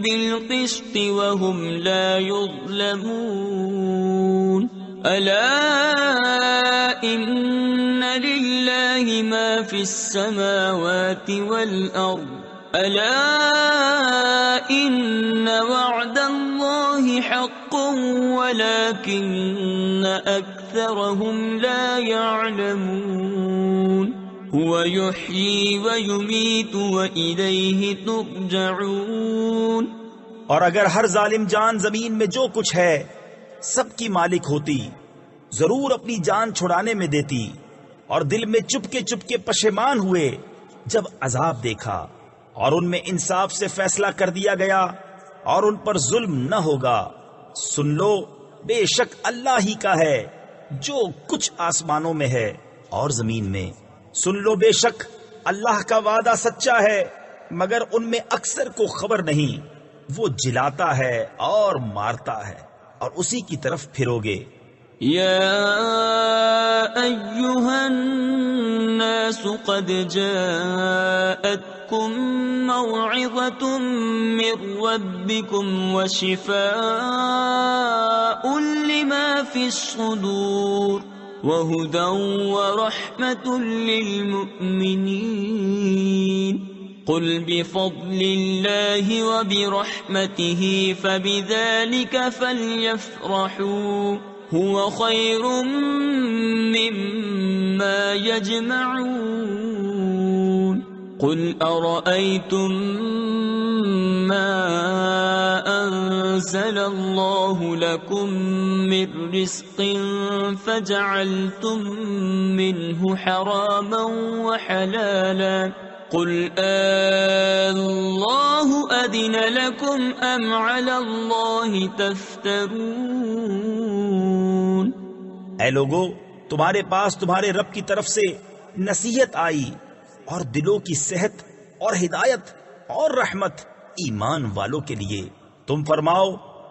بِالْقِسْطِ وَهُمْ لَا يُظْلَمُونَ أَلَا إِنَّ لِلَّهِ مَا فِي السَّمَاوَاتِ وَالْأَرْضِ أَلَا إِنَّ وَعْدَ اللَّهِ حَقٌّ وَلَكِنَّ أَكْثَرَهُمْ لَا يَعْلَمُونَ هُوَ يُحْيِي وَيُمِيتُ وَإِلَيْهِ تُرْجَعُونَ۔ اور اگر ہر ظالم جان زمین میں جو کچھ ہے سب کی مالک ہوتی، ضرور اپنی جان چھڑانے میں دیتی، اور دل میں چپکے پشیمان ہوئے جب عذاب دیکھا، اور ان میں انصاف سے فیصلہ کر دیا گیا اور ان پر ظلم نہ ہوگا۔ سن لو بے شک اللہ ہی کا ہے جو کچھ آسمانوں میں ہے اور زمین میں۔ سن لو بے شک اللہ کا وعدہ سچا ہے مگر ان میں اکثر کو خبر نہیں۔ وہ جلاتا ہے اور مارتا ہے اور اسی کی طرف پھرو گے۔ يا أيها الناس قد جاءتكم موعظة من ربكم وشفاء لما في الصدور وهدى ورحمة للمؤمنين قل بفضل الله وبرحمته فبذلك فليفرحوا هو خير مما يجمعون قل أرأيتم ما أنزل الله لكم من رزق فجعلتم منه حراما وحلالا قل الله أذن لكم أم على الله تفترون۔ اے لوگو، تمہارے پاس تمہارے رب کی طرف سے نصیحت آئی اور دلوں کی صحت اور ہدایت اور رحمت ایمان والوں کے لیے۔ تم فرماؤ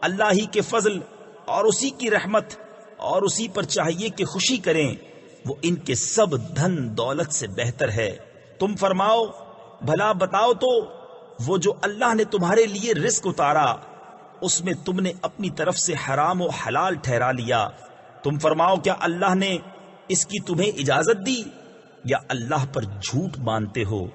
اللہ ہی کے فضل اور اسی کی رحمت اور اسی پر چاہیے کہ خوشی کریں، وہ ان کے سب دھن دولت سے بہتر ہے۔ تم فرماؤ بھلا بتاؤ تو وہ جو اللہ نے تمہارے لیے رزق اتارا اس میں تم نے اپنی طرف سے حرام و حلال ٹھہرا لیا، تم فرماؤ کیا اللہ نے اس کی تمہیں اجازت دی یا اللہ پر جھوٹ باندھتے ہو؟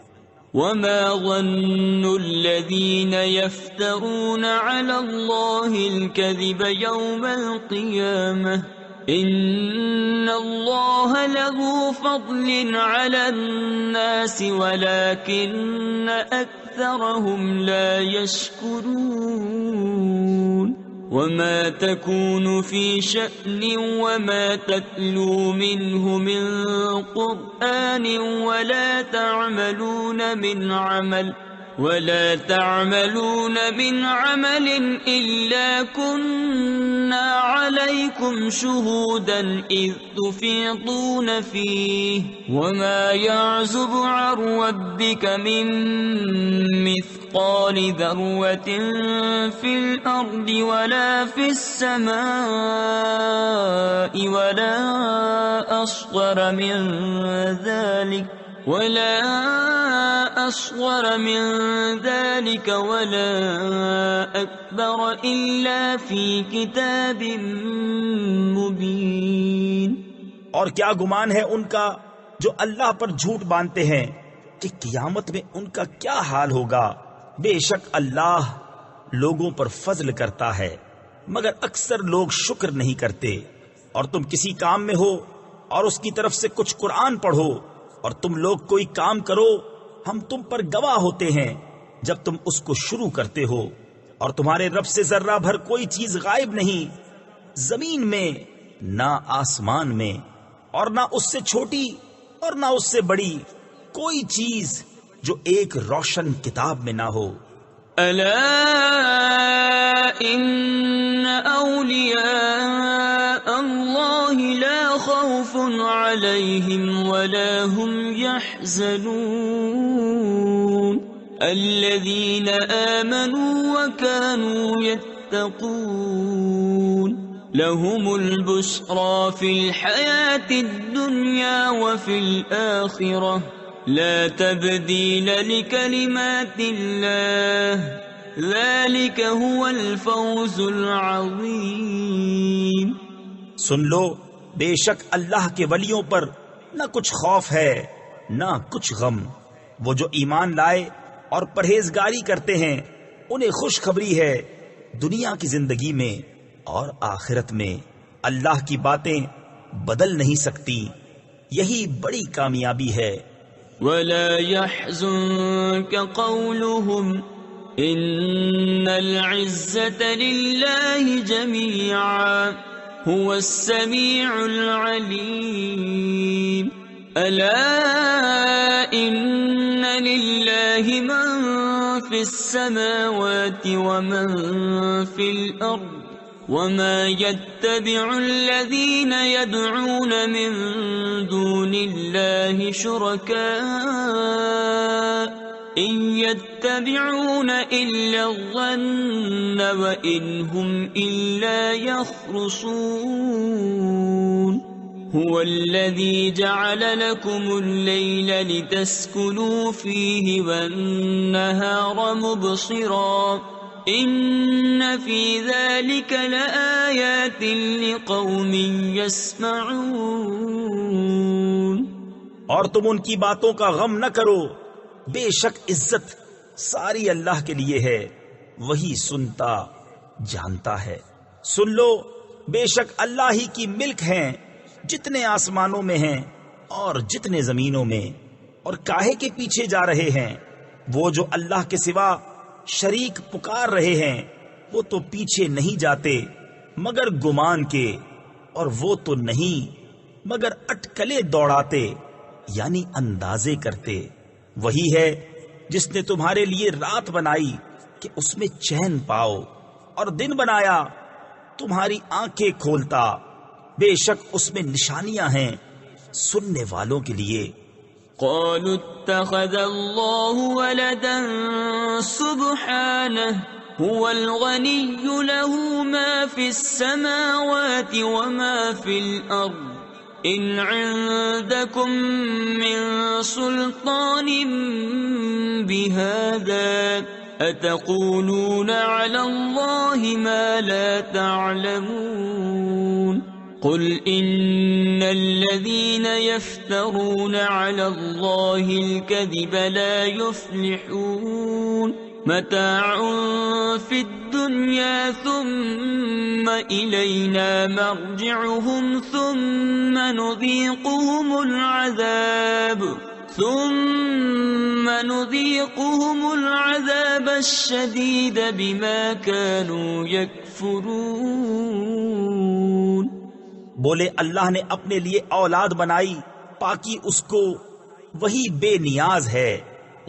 وما ظن الذين يفترون على الله الكذب يوم القيامة إن الله له فضل على الناس ولكن أكثرهم لا يشكرون وما تكون في شأن وما تتلو منه من قرآن ولا تعملون من عمل إلا كنا عليكم شهودا إذ تفيضون فيه وما يعزب عن ربك من مثقال ذرة في الأرض ولا في السماء ولا أصغر من ذلك ولا أكبر إلا في كتاب مبين۔ اور کیا گمان ہے ان کا جو اللہ پر جھوٹ باندھتے ہیں کہ قیامت میں ان کا کیا حال ہوگا؟ بے شک اللہ لوگوں پر فضل کرتا ہے مگر اکثر لوگ شکر نہیں کرتے۔ اور تم کسی کام میں ہو اور اس کی طرف سے کچھ قرآن پڑھو اور تم لوگ کوئی کام کرو، ہم تم پر گواہ ہوتے ہیں جب تم اس کو شروع کرتے ہو، اور تمہارے رب سے ذرہ بھر کوئی چیز غائب نہیں، زمین میں نہ آسمان میں، اور نہ اس سے چھوٹی اور نہ اس سے بڑی کوئی چیز جو ایک روشن کتاب میں نہ ہو۔ ألا إن أولياء الله لا خوف عليهم ولا هم يحزنون الذين آمنوا وكانوا يتقون لهم البشرى في الحياة الدنيا وفي الآخرة لا تبديل لكلمات الله ذلك هو الفوز العظيم۔ سن لو، بے شک اللہ کے ولیوں پر نہ کچھ خوف ہے نہ کچھ غم۔ وہ جو ایمان لائے اور پرہیزگاری کرتے ہیں انہیں خوشخبری ہے دنیا کی زندگی میں اور آخرت میں۔ اللہ کی باتیں بدل نہیں سکتی، یہی بڑی کامیابی ہے۔ ولا يحزنك قولهم إن العزة لله جميعا هو السميع العليم ألا إن لله من في السماوات ومن في الأرض وما يتبع الذين يدعون من دون الله شركاء إن يتبعون إلا الظن وإن هم إلا يخرصون هو الذي جعل لكم الليل لتسكنوا فيه والنهار مبصرا إن في ذلك لآيات لقوم يسمعون۔ اور تم ان کی باتوں کا غم نہ کرو، بے شک عزت ساری اللہ کے لیے ہے، وہی سنتا جانتا ہے۔ سن لو، بے شک اللہ ہی کی ملک ہیں جتنے آسمانوں میں ہیں اور جتنے زمینوں میں، اور کاہے کے پیچھے جا رہے ہیں؟ وہ جو اللہ کے سوا شریک پکار رہے ہیں وہ تو پیچھے نہیں جاتے مگر گمان کے، اور وہ تو نہیں مگر اٹکلے دوڑاتے یعنی اندازے کرتے۔ وہی ہے جس نے تمہارے لیے رات بنائی کہ اس میں چین پاؤ، اور دن بنایا تمہاری آنکھیں کھولتا، بے شک اس میں نشانیاں ہیں سننے والوں کے لیے۔ قالوا اتخذ الله ولدا سبحانه هو الغني له ما في السماوات وما في الأرض إن عندكم من سلطان بهذا أتقولون على الله ما لا تعلمون قل إن الذين يفترون على الله الكذب لا يفلحون متاع في الدنيا ثم إلينا مرجعهم ثم نذيقهم العذاب الشديد بما كانوا يكفرون۔ بولے اللہ نے اپنے لیے اولاد بنائی، پاکی اس کو، وہی بے نیاز ہے،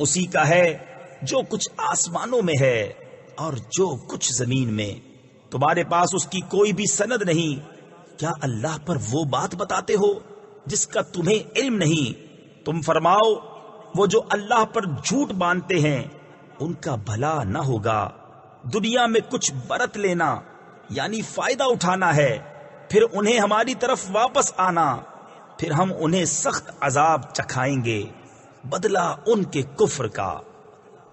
اسی کا ہے جو کچھ آسمانوں میں ہے اور جو کچھ زمین میں۔ تمہارے پاس اس کی کوئی بھی سند نہیں، کیا اللہ پر وہ بات بتاتے ہو جس کا تمہیں علم نہیں؟ تم فرماؤ وہ جو اللہ پر جھوٹ باندھتے ہیں ان کا بھلا نہ ہوگا۔ دنیا میں کچھ برت لینا یعنی فائدہ اٹھانا ہے، پھر انہیں ہماری طرف واپس آنا، پھر ہم انہیں سخت عذاب چکھائیں گے بدلہ ان کے کفر کا۔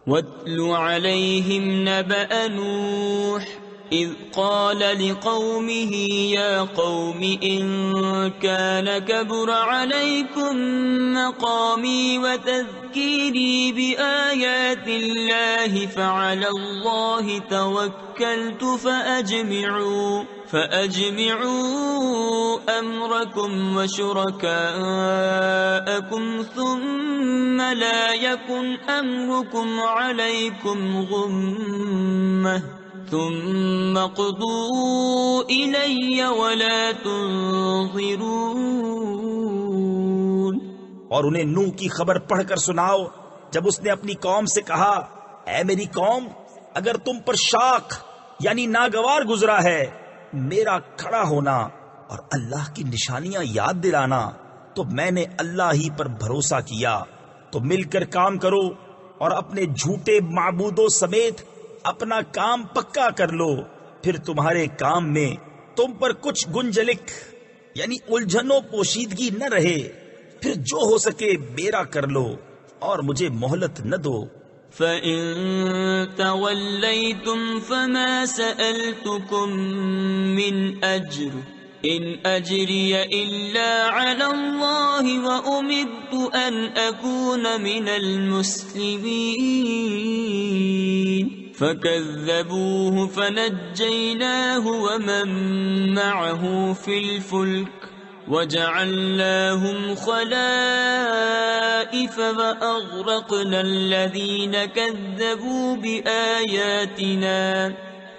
وَاتْلُ عَلَيْهِمْ نَبَأَ نُوحٍ إِذْ قَالَ لِقَوْمِهِ يَا قَوْمِ إِن كَانَ كَبُرَ عَلَيْكُمْ مَقَامِي وَتَذْكِيرِي بِآيَاتِ اللَّهِ فَعَلَى اللَّهِ تَوَكَّلْتُ فَأَجْمِعُوا أَمْرَكُمْ وَشُرَكَاءَكُمْ ثُمَّ لَا يَكُنْ أَمْرُكُمْ عَلَيْكُمْ غُمَّةً ثُمَّ اقْضُوا إِلَيَّ وَلَا تُنظِرُونِ۔ اور انہیں نوح کی خبر پڑھ کر سناؤ جب اس نے اپنی قوم سے کہا، اے میری قوم، اگر تم پر شاق یعنی ناگوار گزرا ہے میرا کھڑا ہونا اور اللہ کی نشانیاں یاد دلانا، تو میں نے اللہ ہی پر بھروسہ کیا، تو مل کر کام کرو اور اپنے جھوٹے معبودوں سمیت اپنا کام پکا کر لو، پھر تمہارے کام میں تم پر کچھ گنجلک یعنی الجھن و پوشیدگی نہ رہے، پھر جو ہو سکے میرا کر لو اور مجھے مہلت نہ دو۔ فَإِن تَوَلَّيْتُمْ فَمَا سَأَلْتُكُم مِّنْ أَجْرٍ إِنْ أَجْرِيَ إِلَّا عَلَى اللَّهِ وَأُمِرْتُ أَنْ أَكُونَ مِنَ الْمُسْلِمِينَ فَكَذَّبُوهُ فَنَجَّيْنَاهُ وَمَن مَّعَهُ فِي الْفُلْكِ وَجَعَلْنَاهُمْ خَلَائِفَ وَأَغْرَقْنَا الَّذِينَ كَذَّبُوا بِآيَاتِنَا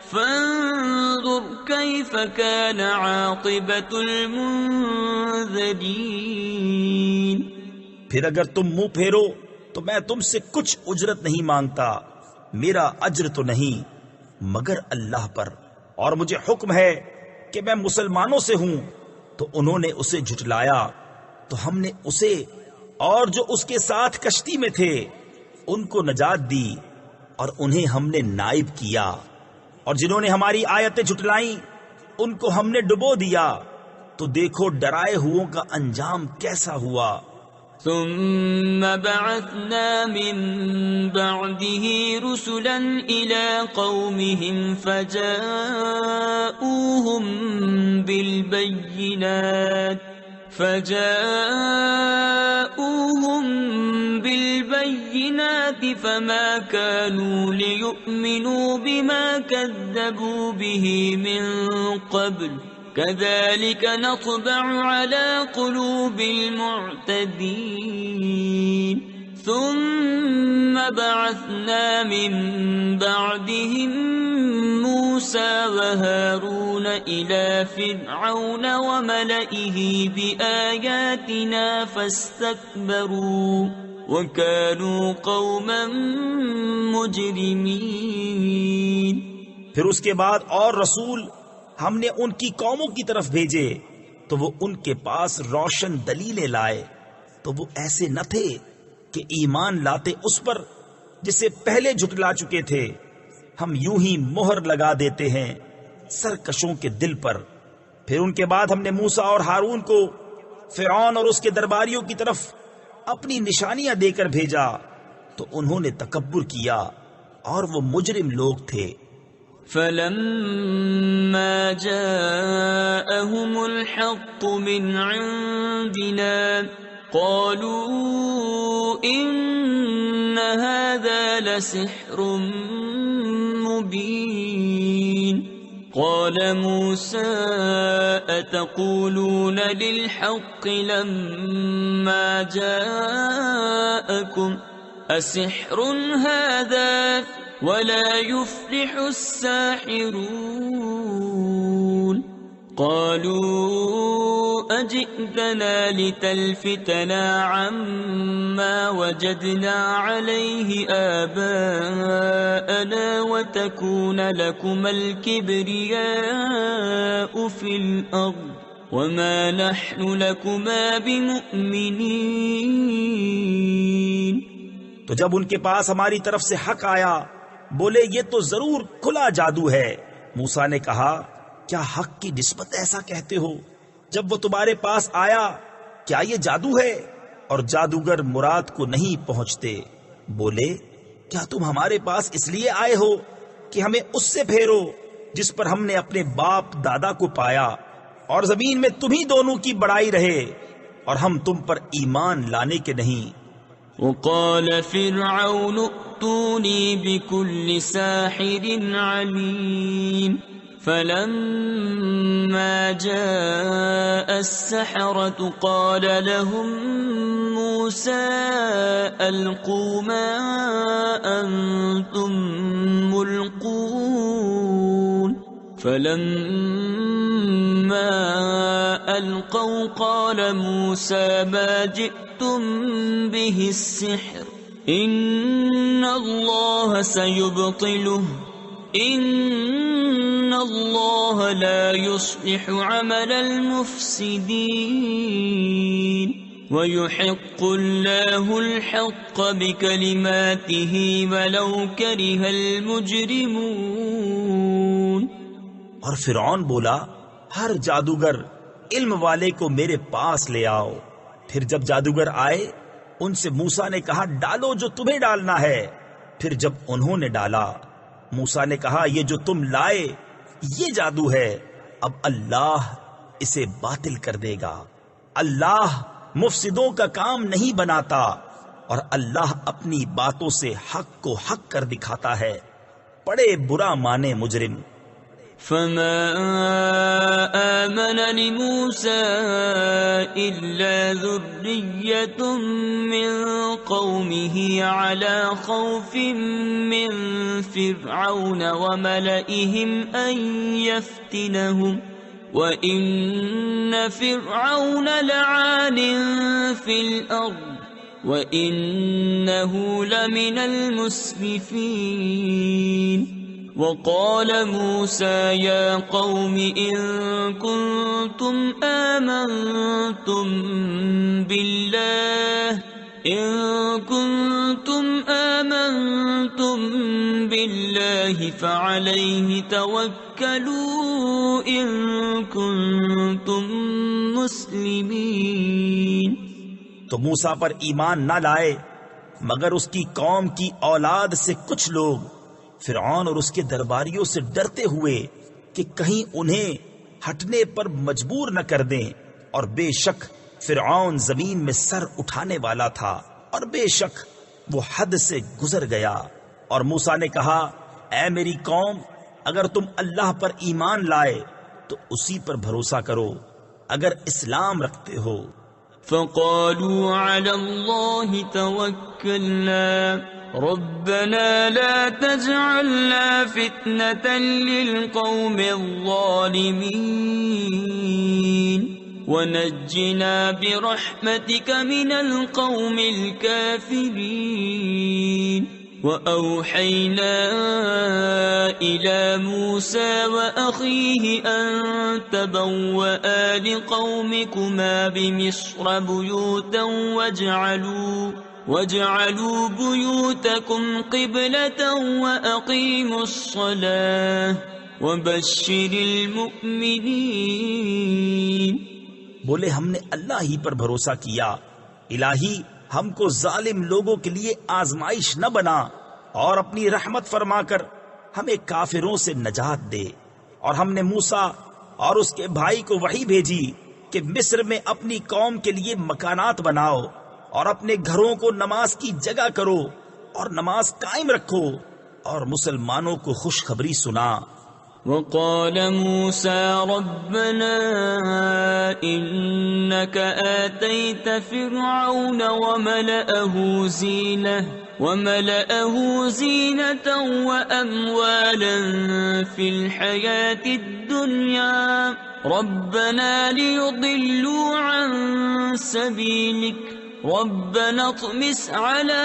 فَانظُرْ كَيْفَ كَانَ عَاقِبَةُ الْمُنذَرِينَ۔ پھر اگر تم منہ پھیرو تو میں تم سے کچھ اجرت نہیں مانگتا، میرا اجر تو نہیں مگر اللہ پر، اور مجھے حکم ہے کہ میں مسلمانوں سے ہوں۔ تو انہوں نے اسے جھٹلایا تو ہم نے اسے اور جو اس کے ساتھ کشتی میں تھے ان کو نجات دی اور انہیں ہم نے نائب کیا، اور جنہوں نے ہماری آیتیں جھٹلائیں ان کو ہم نے ڈبو دیا، تو دیکھو ڈرائے ہووں کا انجام کیسا ہوا۔ ثم بعثنا من بعده رسلا إلى قومهم فجاءوهم بالبينات فما كانوا ليؤمنوا بما كذبوا به من قبل كذلك نطبع على قلوب المعتدين ثم بعثنا من بعدهم موسى وهارون إلى فرعون وملئه بآياتنا فاستكبروا وكانوا قوما مجرمين۔ پھر اس کے بعد اور رسول ہم نے ان کی قوموں کی طرف بھیجے تو وہ ان کے پاس روشن دلیلیں لائے، تو وہ ایسے نہ تھے کہ ایمان لاتے اس پر جسے پہلے جھٹلا چکے تھے۔ ہم یوں ہی مہر لگا دیتے ہیں سرکشوں کے دل پر۔ پھر ان کے بعد ہم نے موسیٰ اور ہارون کو فرعون اور اس کے درباریوں کی طرف اپنی نشانیاں دے کر بھیجا، تو انہوں نے تکبر کیا اور وہ مجرم لوگ تھے۔ فَلَمَّا جَاءَهُمُ الْحَقُّ مِنْ عِنْدِنَا قَالُوا إِنَّ هَذَا لَسِحْرٌ مُبِينٌ قَالَ مُوسَىٰ أَتَقُولُونَ لِلْحَقِّ لَمَّا جَاءَكُمْ أَسِحْرٌ هَذَا وَلَا يُفْلِحُ السَّاحِرُونَ قَالُوا أَجِئْتَنَا لِتَلْفِتَنَا عَمَّا وَجَدْنَا عَلَيْهِ آبَاءَنَا وَتَكُونَ لَكُمَا الْكِبْرِيَاءُ فِي الْأَرْضِ وَمَا نَحْنُ لَكُمَا بِمُؤْمِنِينَ۔ تو جب ان کے پاس ہماری طرف سے حق آیا بولے یہ تو ضرور کھلا جادو ہے۔ موسیٰ نے کہا کیا حق کی نسبت ایسا کہتے ہو؟ جب وہ تمہارے پاس آیا کیا یہ جادو ہے؟ اور جادوگر مراد کو نہیں پہنچتے۔ بولے کیا تم ہمارے پاس اس لیے آئے ہو کہ ہمیں اس سے پھیرو جس پر ہم نے اپنے باپ دادا کو پایا، اور زمین میں تمہیں دونوں کی بڑائی رہے اور ہم تم پر ایمان لانے کے نہیں۔ وقال فرعون ائتوني بكل ساحر عليم فلما جاء السحرة قال لهم موسى ألقوا ما أنتم ملقون فلما ألقوا قال موسى ما جئتم أَثَرْتُم بِهِ السِّحْرَ إِنَّ اللَّهَ سَيُبْطِلُهُ إِنَّ اللَّهَ لَا يُصْلِحُ عَمَلَ الْمُفْسِدِينَ وَيُحِقُّ اللَّهُ الْحَقَّ بِكَلِمَاتِهِ وَلَوْ كَرِهَ الْمُجْرِمُونَ۔ اور فرعون بولا، ہر جادوگر علم والے کو میرے پاس لے آؤ۔ پھر جب جادوگر آئے ان سے موسیٰ نے کہا ڈالو جو تمہیں ڈالنا ہے۔ پھر جب انہوں نے ڈالا موسیٰ نے کہا یہ جو تم لائے یہ جادو ہے، اب اللہ اسے باطل کر دے گا۔ اللہ مفسدوں کا کام نہیں بناتا اور اللہ اپني باتوں سے حق کو حق کر دکھاتا ہے۔ بڑے برا مانے مجرم۔ فما آمن لموسى إلا ذرية من قومه على خوف من فرعون وملئهم أن يفتنهم وَإِنَّ فِرْعَوْنَ لَعَالٍ فِي الْأَرْضِ وَإِنَّهُ لَمِنَ الْمُسْرِفِينَ وَقَالَ مُوسَى يَا قَوْمِ إِن كُنتُمْ آمَنتُم بالله فعليه توكلوا إن كنتم مسلمين۔ تو موسیٰ پر ایمان نہ لائے مگر اس کی قوم کی اولاد سے کچھ لوگ فرعون اور اس کے درباریوں سے ڈرتے ہوئے کہ کہیں انہیں ہٹنے پر مجبور نہ کر دیں، اور بے شک فرعون زمین میں سر اٹھانے والا تھا اور بے شک وہ حد سے گزر گیا۔ اور موسیٰ نے کہا اے میری قوم، اگر تم اللہ پر ایمان لائے تو اسی پر بھروسہ کرو اگر اسلام رکھتے ہو۔ فقالوا على الله توكلنا ربنا لا تجعلنا فتنة للقوم الظالمين ونجنا برحمتك من القوم الكافرين۔ وأوحينا إلى موسى وأخيه أن تبوأ لقومكما بمصر بيوتا واجعلوا بيوتكم قبلة وأقيموا الصلاة وبشر المؤمنين۔ بولے ہم نے اللہ ہی پر بھروسہ کیا، الہی ہم کو ظالم لوگوں کے لیے آزمائش نہ بنا، اور اپنی رحمت فرما کر ہمیں کافروں سے نجات دے۔ اور ہم نے موسیٰ اور اس کے بھائی کو وحی بھیجی کہ مصر میں اپنی قوم کے لیے مکانات بناؤ اور اپنے گھروں کو نماز کی جگہ کرو اور نماز قائم رکھو اور مسلمانوں کو خوشخبری سنا۔ وقال موسى ربنا إنك آتيت فرعون وملأه زينة وأموالا في الحياة الدنيا ربنا ليضلوا عن سبيلك ربنا اطمس على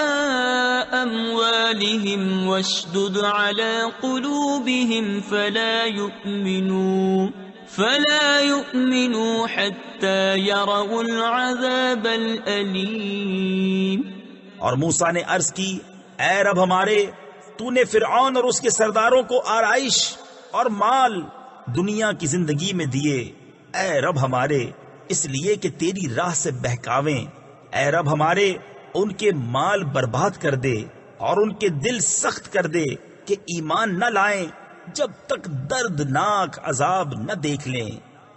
أموالهم واشدد على قلوبهم فلا يؤمنوا حتى يروا العذاب الأليم۔ اور موسیٰ نے عرض کی اے رب ہمارے، تو نے فرعون اور اس کے سرداروں کو آرائش اور مال دنیا کی زندگی میں دیے، اے رب ہمارے اس لیے کہ تیری راہ سے بہکاویں۔ اے رب ہمارے ان کے مال برباد کر دے اور ان کے دل سخت کر دے کہ ایمان نہ لائیں جب تک دردناک عذاب نہ دیکھ لیں۔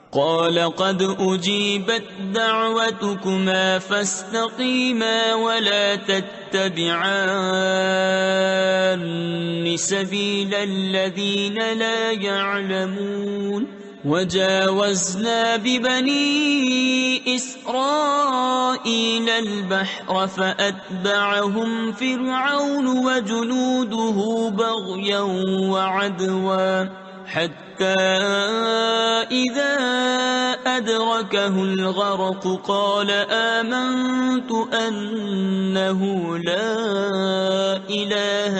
قال قد أجيبت دعوتكما فاستقيما ولا تتبعان سبيل الذين لا يعلمون۔ وجاوزنا ببني إسرائيل البحر فأتبعهم فرعون وجنوده بغيا وعدوا حتى إذا أدركه الغرق قال آمنت أنه لا إله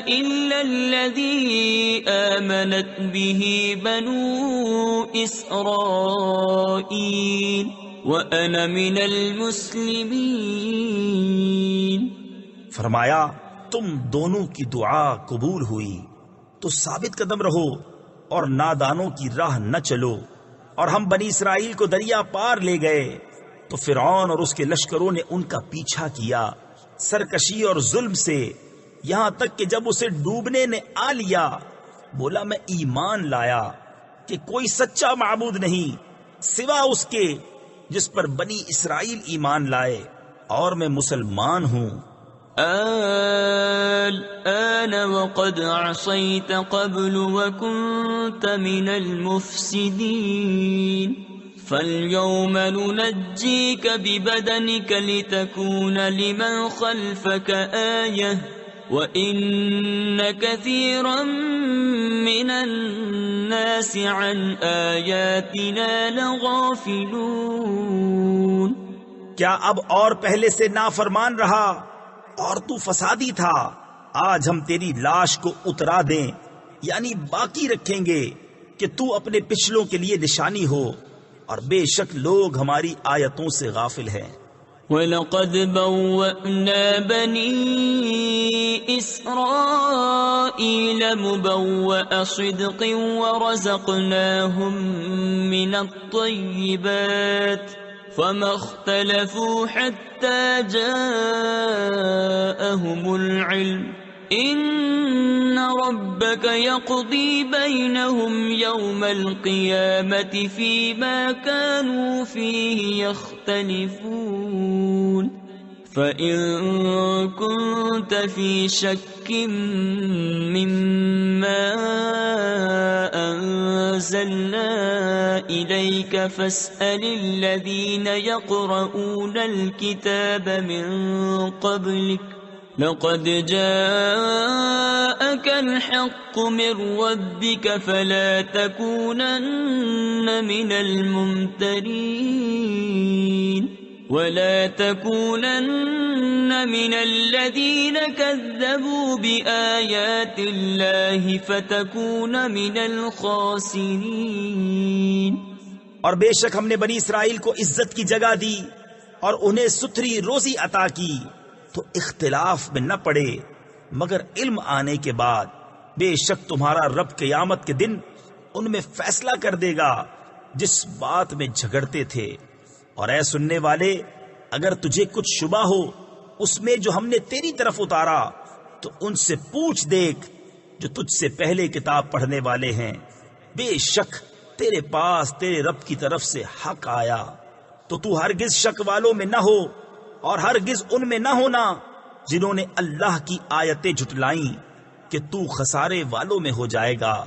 إلا الذي آمنت به بنو إسرائيل وأنا من المسلمين۔ فرمایا تم دونوں کی دعا قبول ہوئی تو ثابت قدم رہو اور نادانوں کی راہ نہ چلو۔ اور ہم بنی اسرائیل کو دریا پار لے گئے تو فرعون اور اس کے لشکروں نے ان کا پیچھا کیا سرکشی اور ظلم سے، یہاں تک کہ جب اسے ڈوبنے نے آ لیا بولا میں ایمان لایا کہ کوئی سچا معبود نہیں سوا اس کے جس پر بنی اسرائیل ایمان لائے، اور میں مسلمان ہوں۔ الآن وقد عصيت قبل وكنت من المفسدين فاليوم ننجيك ببدنك لتكون لمن خلفك آية وإن كثيرا من الناس عن آياتنا لغافلون۔ کیا اب اور پہلے سے نافرمان رہا اور تو فسادی تھا؟ آج ہم تیری لاش کو اترا دیں، یعنی باقی رکھیں گے کہ تو اپنے پچھلوں کے لیے نشانی ہو، اور بے شک لوگ ہماری آیتوں سے غافل ہیں۔ وَلَقَدْ بَوَّأْنَا بَنِي إِسْرَائِيلَ مُبَوَّأَ صِدْقٍ وَرَزَقْنَاهُمْ مِنَ الطَّيِّبَاتِ فَمَا اخْتَلَفُوا حَتَّى جَاءَهُمُ الْعِلْمُ إِنَّ رَبَّكَ يَقْضِي بَيْنَهُمْ يَوْمَ الْقِيَامَةِ فِيمَا كَانُوا فِيهِ يَخْتَلِفُونَ فَإِن كُنتَ فِي شَكٍّ مِّمَّا أَنزَلْنَا إِلَيْكَ فَاسْأَلِ الَّذِينَ يَقْرَؤُونَ الْكِتَابَ مِن قَبْلِكَ لَقَدْ جَاءَكَ الْحَقُّ مِن رَّبِّكَ فَلَا تَكُونَنَّ مِنَ الْمُمْتَرِينَ وَلَا تَكُونَنَّ مِنَ الَّذِينَ كَذَّبُوا بِآيَاتِ اللَّهِ فَتَكُونَ مِنَ الْخَاسِرِينَ۔ اور بے شک ہم نے بنی اسرائیل کو عزت کی جگہ دی اور انہیں ستھری روزی عطا کی تو اختلاف میں نہ پڑے، مگر علم آنے کے بعد بے شک تمہارا رب قیامت کے دن ان میں فیصلہ کر دے گا جس بات میں جھگڑتے تھے۔ اور اے سننے والے، اگر تجھے کچھ شبہ ہو اس میں جو ہم نے تیری طرف اتارا تو ان سے پوچھ دیکھ جو تجھ سے پہلے کتاب پڑھنے والے ہیں، بے شک تیرے پاس تیرے رب کی طرف سے حق آیا، تو تو ہرگز شک والوں میں نہ ہو اور ہرگز ان میں نہ ہونا جنہوں نے اللہ کی آیتیں جھٹلائیں کہ تو خسارے والوں میں ہو جائے گا۔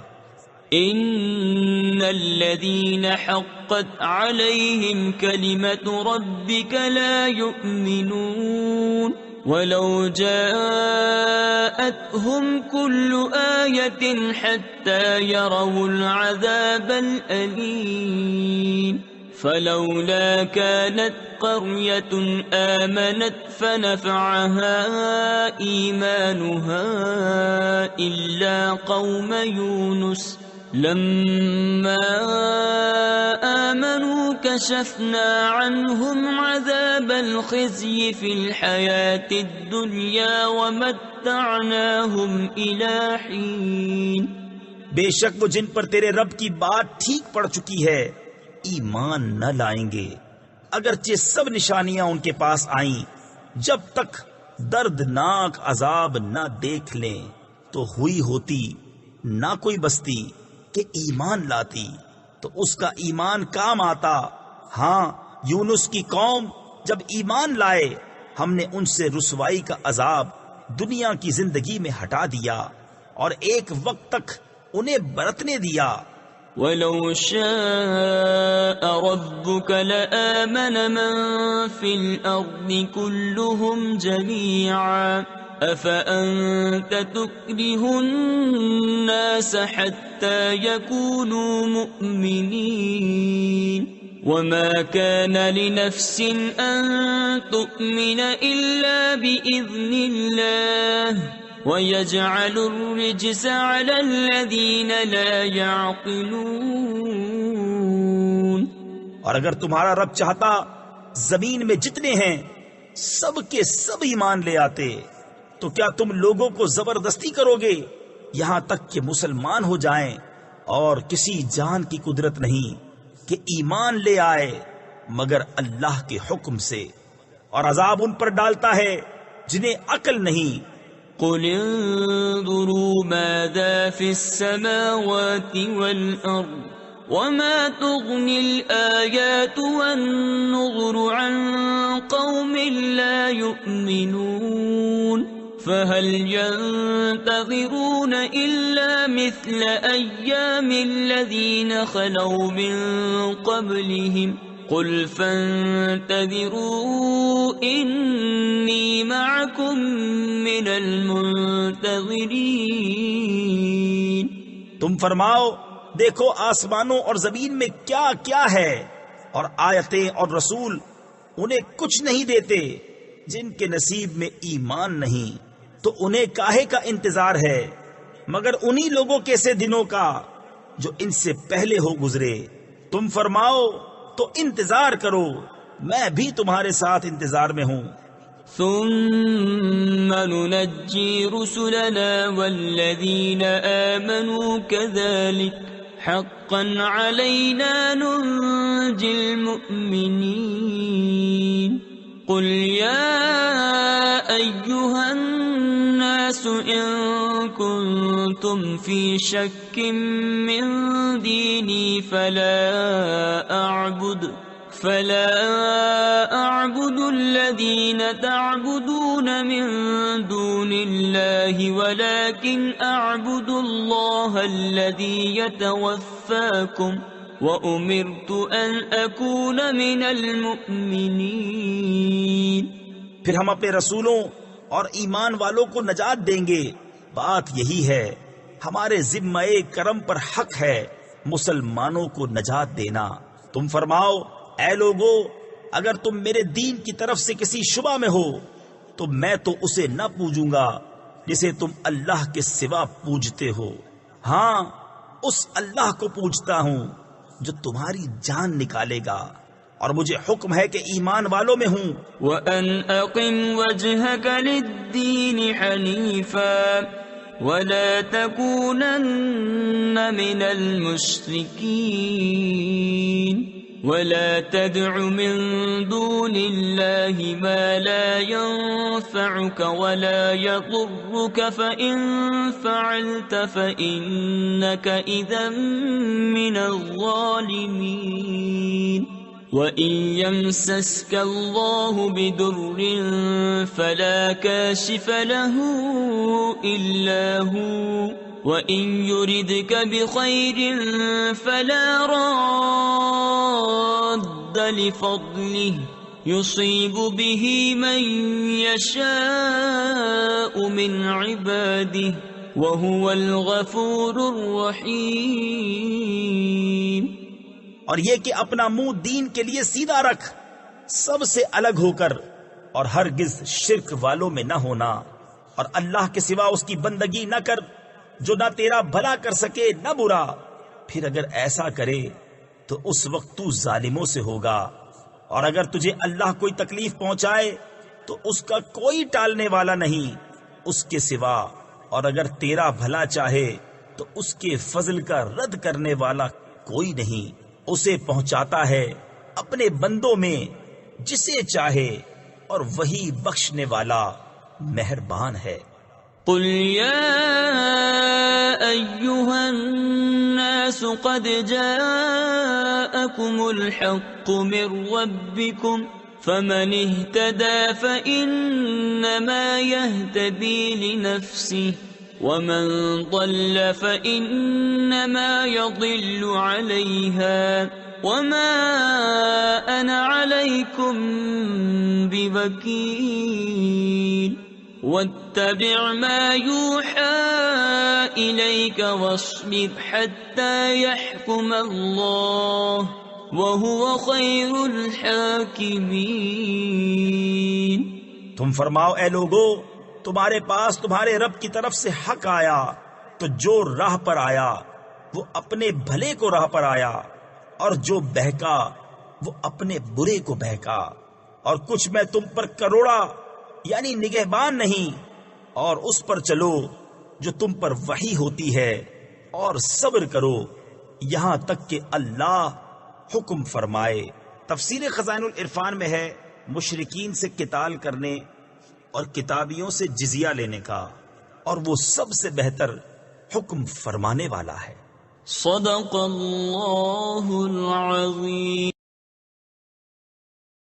ان الذين حقت عليهم كلمة ربك لا يؤمنون ولو جاءتهم كل آية حتى يروا العذاب الأليم فلولا كانت قرية آمنت فنفعها إيمانها إلا قوم يونس لما آمنوا كشفنا عنهم عذاب الخزي في الحياة الدنيا ومتعناهم إلى حين۔ بے شک وہ جن پر تیرے رب کی بات ٹھیک پڑ چکی ہے ایمان نہ لائیں گے، اگرچہ سب نشانیاں ان کے پاس آئیں، جب تک دردناک عذاب نہ دیکھ لیں تو ہوئی ہوتی نہ کوئی بستی کہ ایمان لاتی تو اس کا ایمان کام آتا۔ ہاں، یونس کی قوم جب ایمان لائے ہم نے ان سے رسوائی کا عذاب دنیا کی زندگی میں ہٹا دیا اور ایک وقت تک انہیں برتنے دیا، ولو شاء ربك لآمن من في الأرض كلهم جميعا أفأنت تكره الناس حتى يكونوا مؤمنين وما كان لنفس أن تؤمن إلا بإذن الله وَيَجْعَلُ الرِّجْسَ عَلَى الَّذِينَ لَا يَعْقِلُونَ۔ اور اگر تمہارا رب چاہتا زمین میں جتنے ہیں سب کے سب ایمان لے آتے، تو کیا تم لوگوں کو زبردستی کرو گے یہاں تک کہ مسلمان ہو جائیں؟ اور کسی جان کی قدرت نہیں کہ ایمان لے آئے مگر اللہ کے حکم سے، اور عذاب ان پر ڈالتا ہے جنہیں عقل نہیں۔ قل انظروا ماذا في السماوات والأرض وما تغني الآيات والنظر عن قوم لا يؤمنون فهل ينتظرون إلا مثل أيام الذين خلوا من قبلهم قل فانتظروا إني معكم من المنتظرین۔ تم فرماؤ دیکھو آسمانوں اور زمین میں کیا کیا ہے، اور آیتیں اور رسول انہیں کچھ نہیں دیتے جن کے نصیب میں ایمان نہیں، تو انہیں کاہے کا انتظار ہے مگر انہی لوگوں کے سے دنوں کا جو ان سے پہلے ہو گزرے۔ تم فرماؤ تو انتظار کرو، میں بھی تمہارے ساتھ انتظار میں ہوں۔ ثم ننجي رسلنا والذين آمنوا كذلك حقا علينا ننجي المؤمنين قل يا أيها الناس إن كنتم في شك من ديني فلا أعبد الذين تعبدون من دون الله ولكن أعبد الله الذي يتوفاكم وأمرت أن أكون من المؤمنين۔ پھر ہم اپنے رسولوں اور ایمان والوں کو نجات دیں گے، بات یہی ہے، ہمارے ذمہ کرم پر حق ہے مسلمانوں کو نجات دینا۔ تم فرماؤ اے لوگو اگر تم میرے دین کی طرف سے کسی شبہ میں ہو تو میں تو اسے نہ پوجوں گا جسے تم اللہ کے سوا پوجتے ہو، ہاں اس اللہ کو پوجتا ہوں جو تمہاری جان نکالے گا، اور مجھے حکم ہے کہ ایمان والوں میں ہوں۔ وَأَنْ أَقِمْ وَجْهَكَ لِلدِّينِ حَنِيفًا وَلَا تَكُونَنَّ مِنَ الْمُشْرِكِينَ ولا تدع من دون الله ما لا ينفعك ولا يضرك فإن فعلت فإنك إذا من الظالمين وإن يمسسك الله بضر فلا كاشف له إلا هو وَإِن يُرِدْكَ بِخَيْرٍ فَلَا رَادَّ لِفَضْلِهِ يُصِيبُ بِهِ مَن يَشَاءُ مِنْ عِبَادِهِ وَهُوَ الْغَفُورُ الرَّحِيمُ۔ اور یہ کہ اپنا منہ دین کے لیے سیدھا رکھ، سب سے الگ ہو کر، اور ہرگز شرک والوں میں نہ ہونا، اور اللہ کے سوا اس کی بندگی نہ کر جو نہ تیرا بھلا کر سکے نہ برا، پھر اگر ایسا کرے تو اس وقت تو ظالموں سے ہوگا، اور اگر تجھے اللہ کوئی تکلیف پہنچائے تو اس کا کوئی ٹالنے والا نہیں اس کے سوا، اور اگر تیرا بھلا چاہے تو اس کے فضل کا رد کرنے والا کوئی نہیں، اسے پہنچاتا ہے اپنے بندوں میں جسے چاہے، اور وہی بخشنے والا مہربان ہے۔ قل يا أيها الناس قد جاءكم الحق من ربكم فمن اهتدى فإنما يهتدي لنفسه ومن ضل فإنما يضل عليها وما أنا عليكم بوكيل واتبع ما يوحى إليك واصبر حتى يحكم الله وهو خير الحاكمين۔ تم فرماؤ اے لوگو، تمہارے پاس تمہارے رب کی طرف سے حق آیا تو جو راہ پر آیا وہ اپنے بھلے کو راہ پر آیا، اور جو بہکا وہ اپنے برے کو بہکا، اور کچھ میں تم پر کروڑا یعنی نگہبان نہیں، اور اس پر چلو جو تم پر وحی ہوتی ہے، اور صبر کرو یہاں تک کہ اللہ حکم فرمائے۔ تفسیر خزائن العرفان میں ہے مشرکین سے قتال کرنے اور کتابیوں سے جزیہ لینے کا، اور وہ سب سے بہتر حکم فرمانے والا ہے۔ صدق اللہ العظیم۔